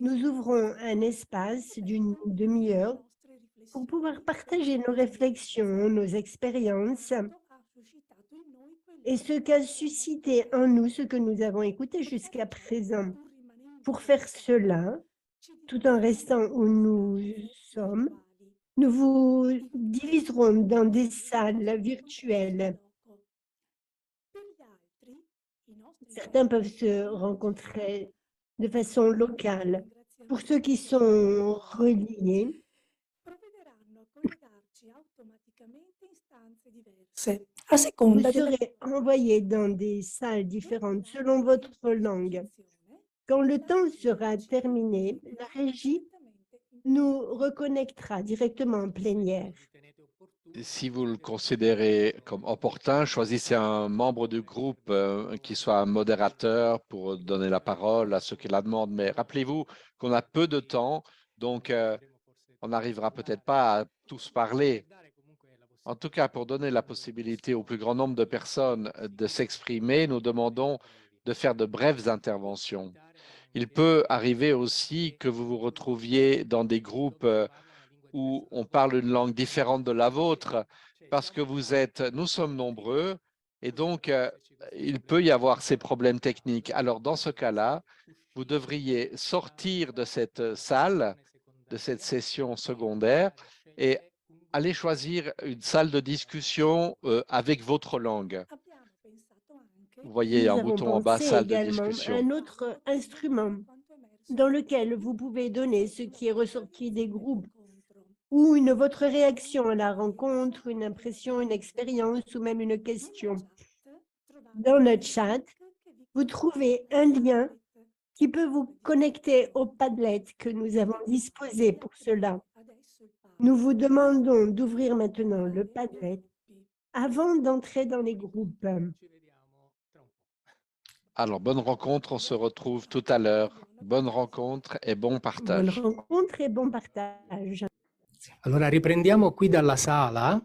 S3: Nous ouvrons un espace d'une demi-heure pour pouvoir partager nos réflexions, nos expériences et ce qu'a suscité en nous ce que nous avons écouté jusqu'à présent. Pour faire cela, tout en restant où nous sommes, nous vous diviserons dans des salles virtuelles. Certains peuvent se rencontrer de façon locale. Pour ceux qui sont reliés,
S2: a
S3: vous
S2: seconda della
S3: serez envoyés dans des salles différentes selon votre langue. Quand le temps sera terminé, la régie nous reconnectera directement en plénière.
S4: Si vous le considérez comme opportun, choisissez un membre du groupe qui soit un modérateur pour donner la parole à ceux qui la demandent. Mais rappelez-vous qu'on a peu de temps, donc on n'arrivera peut-être pas à tous parler. En tout cas, pour donner la possibilité au plus grand nombre de personnes de s'exprimer, nous demandons de faire de brèves interventions. Il peut arriver aussi que vous vous retrouviez dans des groupes où on parle une langue différente de la vôtre parce que nous sommes nombreux et donc il peut y avoir ces problèmes techniques. Alors, dans ce cas-là, vous devriez sortir de cette salle, de cette session secondaire et aller choisir une salle de discussion avec votre langue. Vous voyez
S3: Nous
S4: un
S3: avons
S4: bouton en bas,
S3: pensé
S4: salle de
S3: également à
S4: discussion.
S3: un autre instrument dans lequel vous pouvez donner ce qui est ressorti des groupes ou votre réaction à la rencontre, une impression, une expérience ou même une question. Dans le chat, vous trouvez un lien qui peut vous connecter au Padlet que nous avons disposé pour cela. Nous vous demandons d'ouvrir maintenant le Padlet avant d'entrer dans les groupes.
S4: Alors, bonne rencontre, on se retrouve tout à l'heure. Bonne rencontre et bon
S3: Bonne
S4: partage.
S3: rencontre et bon partage.
S5: Allora riprendiamo qui dalla sala.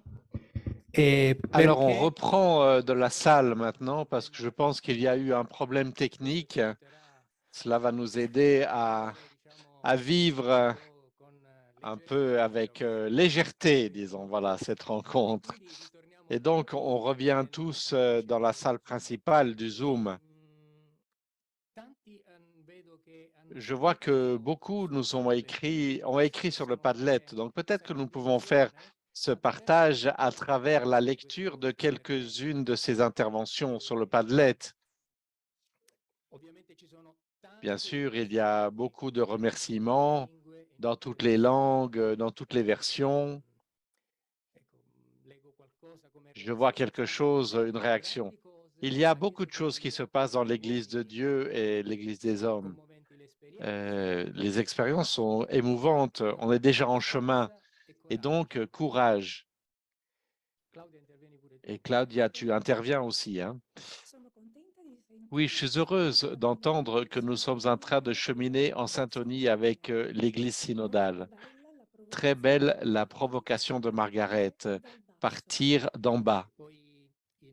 S4: Alors, on
S5: Perché
S4: reprend de la salle maintenant parce que je pense qu'il y a eu un problème technique. Cela va nous aider à vivre un peu avec légèreté, disons, voilà, cette rencontre. Et donc, on revient tous dans la salle principale du Zoom. Je vois que beaucoup nous ont écrit sur le Padlet. Donc, peut-être que nous pouvons faire ce partage à travers la lecture de quelques-unes de ces interventions sur le Padlet. Bien sûr, il y a beaucoup de remerciements dans toutes les langues, dans toutes les versions. Je vois quelque chose, une réaction. Il y a beaucoup de choses qui se passent dans l'Église de Dieu et l'Église des hommes. Les expériences sont émouvantes. On est déjà en chemin. Et donc, courage. Et Claudia, tu interviens aussi, hein? Oui, je suis heureuse d'entendre que nous sommes en train de cheminer en syntonie avec l'Église synodale. Très belle la provocation de Margaret, partir d'en bas.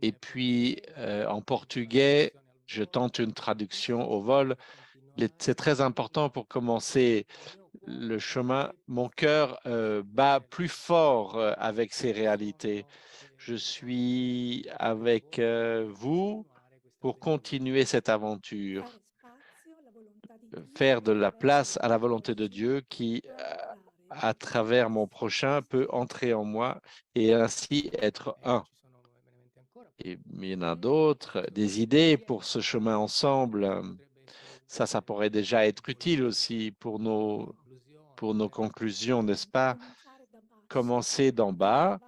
S4: Et puis, en portugais, je tente une traduction au vol. C'est très important pour commencer le chemin. Mon cœur bat plus fort avec ces réalités. Je suis avec vous pour continuer cette aventure, faire de la place à la volonté de Dieu qui, à travers mon prochain, peut entrer en moi et ainsi être un. Et il y en a d'autres, des idées pour ce chemin ensemble. Ça pourrait déjà être utile aussi pour nos conclusions, n'est-ce pas? Commencer d'en bas,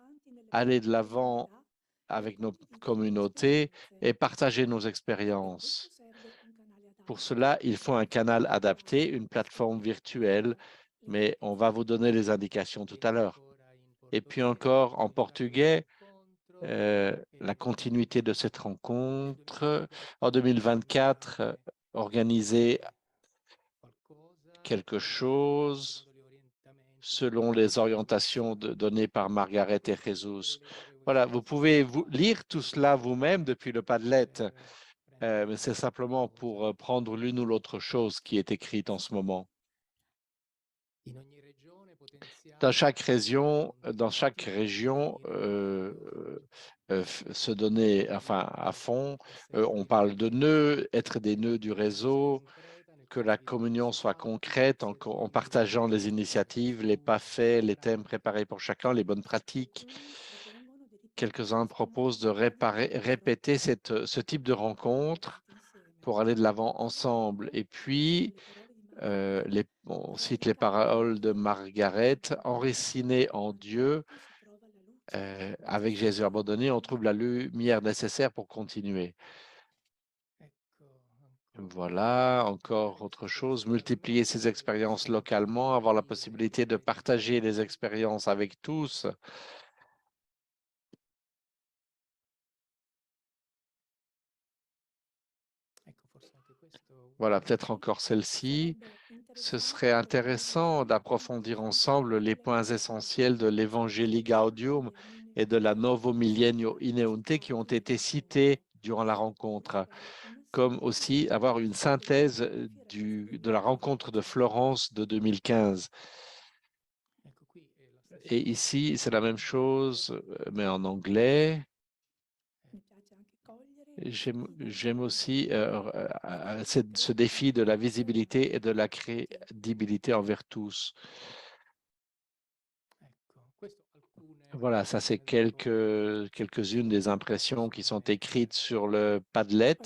S4: aller de l'avant avec nos communautés et partager nos expériences. Pour cela, il faut un canal adapté, une plateforme virtuelle, mais on va vous donner les indications tout à l'heure. Et puis encore en portugais, la continuité de cette rencontre en 2024, organiser quelque chose selon les orientations données par Margaret et Jesus. Voilà, vous pouvez lire tout cela vous-même depuis le Padlet, mais c'est simplement pour prendre l'une ou l'autre chose qui est écrite en ce moment. Dans chaque région, se donner enfin, à fond. On parle de nœuds, être des nœuds du réseau, que la communion soit concrète en partageant les initiatives, les pas faits, les thèmes préparés pour chacun, les bonnes pratiques. Quelques-uns proposent de répéter ce type de rencontre pour aller de l'avant ensemble. Et puis, on cite les paroles de Margaret, enracinés en Dieu, avec Jésus abandonné, on trouve la lumière nécessaire pour continuer. Voilà, encore autre chose, multiplier ces expériences localement, avoir la possibilité de partager les expériences avec tous. Voilà, peut-être encore celle-ci. Ce serait intéressant d'approfondir ensemble les points essentiels de l'Evangelii Gaudium et de la Novo Millennio Ineunte qui ont été cités durant la rencontre, comme aussi avoir une synthèse de la rencontre de Florence de 2015. Et ici, c'est la même chose, mais en anglais. J'aime aussi ce défi de la visibilité et de la crédibilité envers tous. Voilà, ça c'est quelques-unes des impressions qui sont écrites sur le Padlet.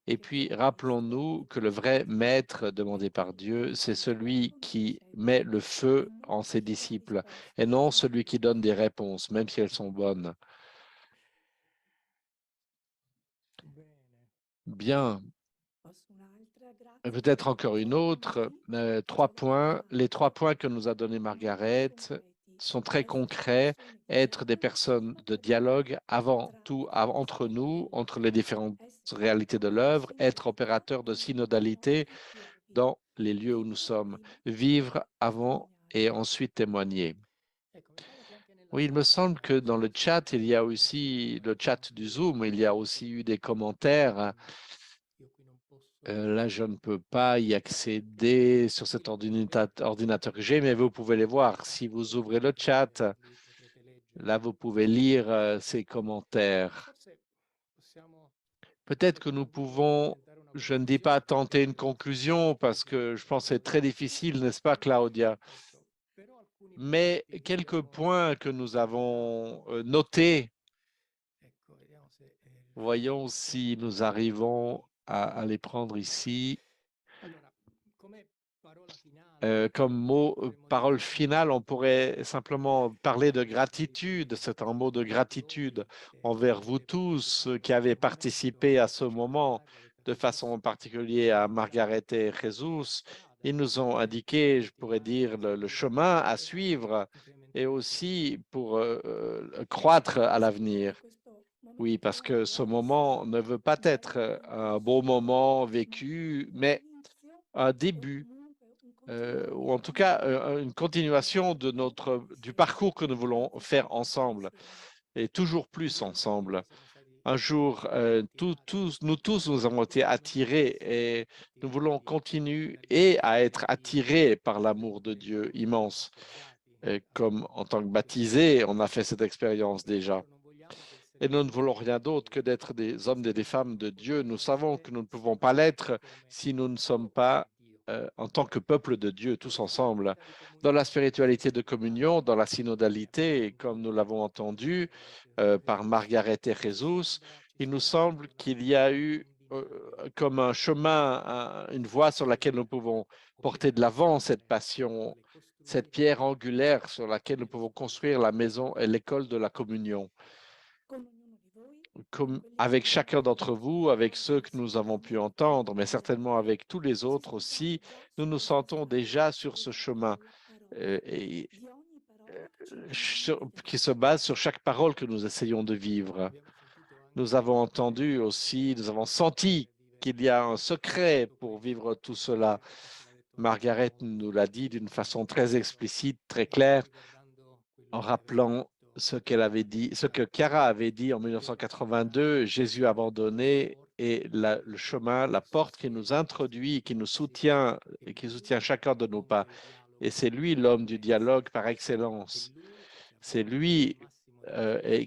S4: Et puis, rappelons-nous que le vrai maître demandé par Dieu, c'est celui qui met le feu en ses disciples et non celui qui donne des réponses, même si elles sont bonnes. Bien. Peut-être encore une autre. 3 points. Les 3 points que nous a donnés Margaret sont très concrets. Être des personnes de dialogue avant tout entre nous, entre les différentes réalités de l'œuvre, être opérateur de synodalité dans les lieux où nous sommes, vivre avant et ensuite témoigner. Oui, il me semble que dans le chat, il y a aussi le chat du Zoom, il y a aussi eu des commentaires. Là, je ne peux pas y accéder sur cet ordinateur que j'ai, mais vous pouvez les voir. Si vous ouvrez le chat, là, vous pouvez lire ces commentaires. Peut-être que nous pouvons, je ne dis pas tenter une conclusion parce que je pense que c'est très difficile, n'est-ce pas, Claudia? Mais quelques points que nous avons notés, voyons si nous arrivons à les prendre ici. Comme parole finale, on pourrait simplement parler de gratitude. C'est un mot de gratitude envers vous tous qui avez participé à ce moment, de façon particulière à Margaret et Jesus. Ils nous ont indiqué, je pourrais dire, le chemin à suivre et aussi pour croître à l'avenir. Oui, parce que ce moment ne veut pas être un beau moment vécu, mais un début ou en tout cas une continuation du parcours que nous voulons faire ensemble et toujours plus ensemble. Un jour, nous tous, nous avons été attirés et nous voulons continuer à être attirés par l'amour de Dieu immense. Et comme en tant que baptisés, on a fait cette expérience déjà. Et nous ne voulons rien d'autre que d'être des hommes et des femmes de Dieu. Nous savons que nous ne pouvons pas l'être si nous ne sommes pas en tant que peuple de Dieu, tous ensemble, dans la spiritualité de communion, dans la synodalité, comme nous l'avons entendu par Margaret et Jesus, il nous semble qu'il y a eu comme un chemin, une voie sur laquelle nous pouvons porter de l'avant cette passion, cette pierre angulaire sur laquelle nous pouvons construire la maison et l'école de la communion. Comme avec chacun d'entre vous, avec ceux que nous avons pu entendre, mais certainement avec tous les autres aussi, nous nous sentons déjà sur ce chemin qui se base sur chaque parole que nous essayons de vivre. Nous avons entendu aussi, nous avons senti qu'il y a un secret pour vivre tout cela. Margaret nous l'a dit d'une façon très explicite, très claire, en rappelant ce qu'elle avait dit, ce que Chiara avait dit en 1982, Jésus abandonné et le chemin, la porte qui nous introduit, qui nous soutient et qui soutient chacun de nos pas. Et c'est lui l'homme du dialogue par excellence. C'est lui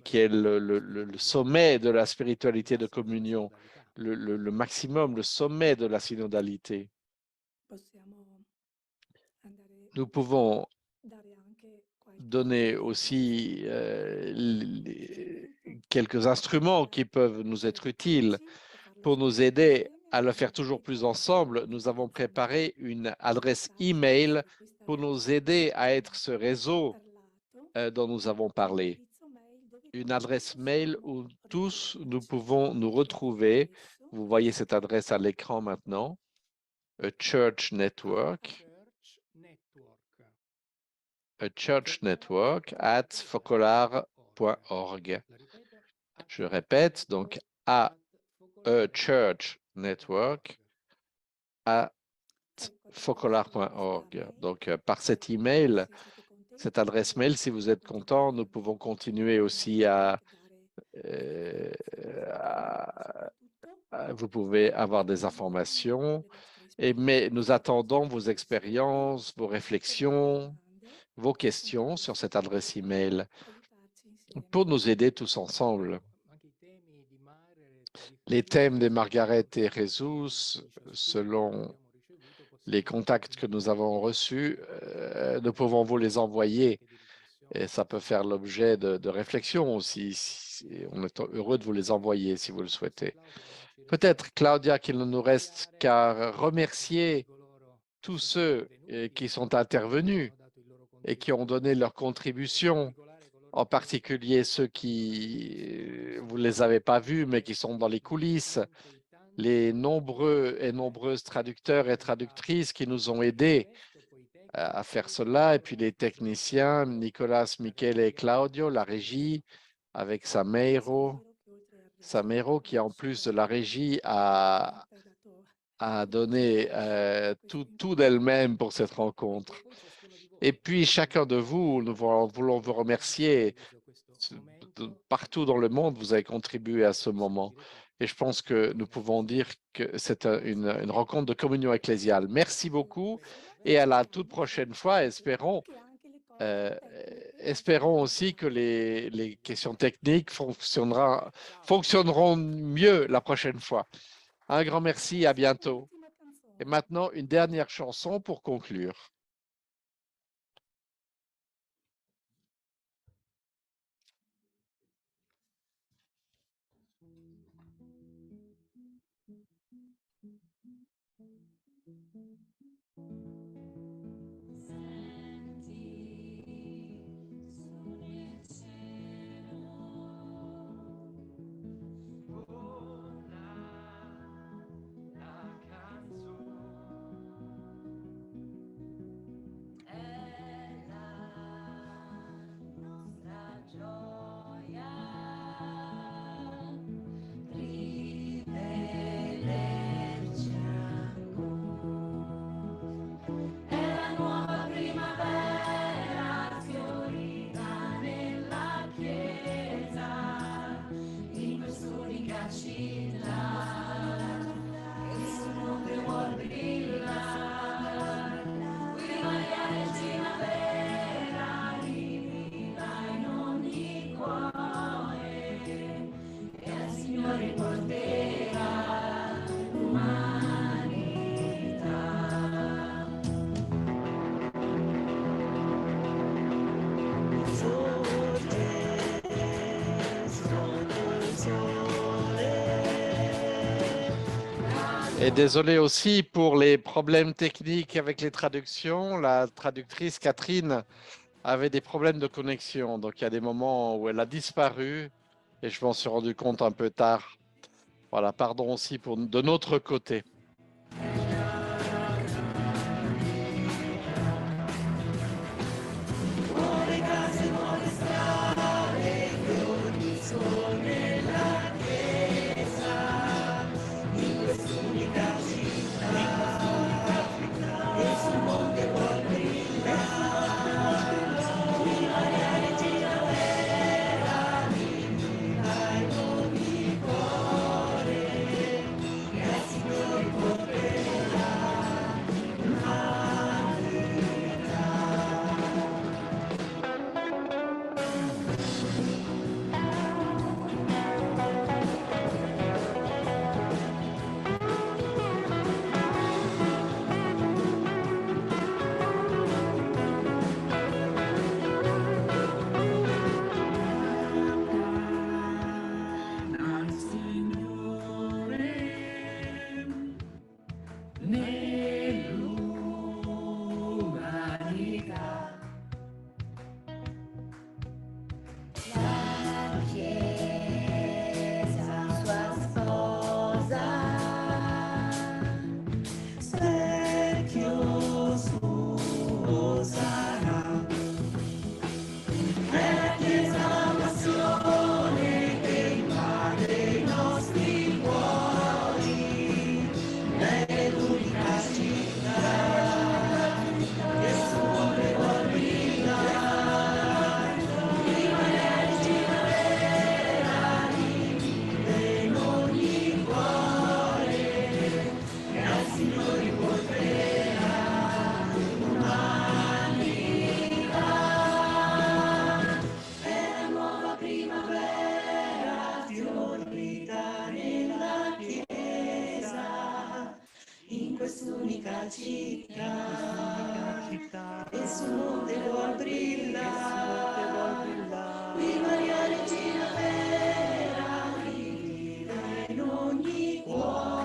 S4: qui est le sommet de la spiritualité de communion, le maximum, le sommet de la synodalité. Nous pouvons donner aussi quelques instruments qui peuvent nous être utiles pour nous aider à le faire toujours plus ensemble. Nous avons préparé une adresse email pour nous aider à être ce réseau dont nous avons parlé. Une adresse mail où tous nous pouvons nous retrouver. Vous voyez cette adresse à l'écran maintenant. A Church Network. A Church Network at focolare.org. Je répète, donc A Church Network @focolar.org. Donc, par cet email, cette adresse mail, si vous êtes content, nous pouvons continuer aussi vous pouvez avoir des informations, mais nous attendons vos expériences, vos réflexions, vos questions sur cette adresse email pour nous aider tous ensemble. Les thèmes de Margaret et Jesus, selon les contacts que nous avons reçus, nous pouvons vous les envoyer et ça peut faire l'objet de réflexion aussi. On est heureux de vous les envoyer si vous le souhaitez. Peut-être, Claudia, qu'il ne nous reste qu'à remercier tous ceux qui sont intervenus et qui ont donné leur contribution, en particulier ceux qui, vous ne les avez pas vus, mais qui sont dans les coulisses, les nombreux et nombreuses traducteurs et traductrices qui nous ont aidés à faire cela, et puis les techniciens, Nicolas, Michele et Claudio, la régie, avec Samero, qui en plus de la régie a donné tout d'elle-même pour cette rencontre. Et puis chacun de vous, nous voulons vous remercier. Partout dans le monde, vous avez contribué à ce moment. Et je pense que nous pouvons dire que c'est une rencontre de communion ecclésiale. Merci beaucoup et à la toute prochaine fois. Espérons aussi que les questions techniques fonctionneront mieux la prochaine fois. Un grand merci, à bientôt. Et maintenant, une dernière chanson pour conclure. Et désolé aussi pour les problèmes techniques avec les traductions. La traductrice Catherine avait des problèmes de connexion. Donc, il y a des moments où elle a disparu et je m'en suis rendu compte un peu tard. Voilà, pardon aussi de notre côté.
S10: Gesù che vuol brillare, qui Maria Regina vera, vive in ogni cuore.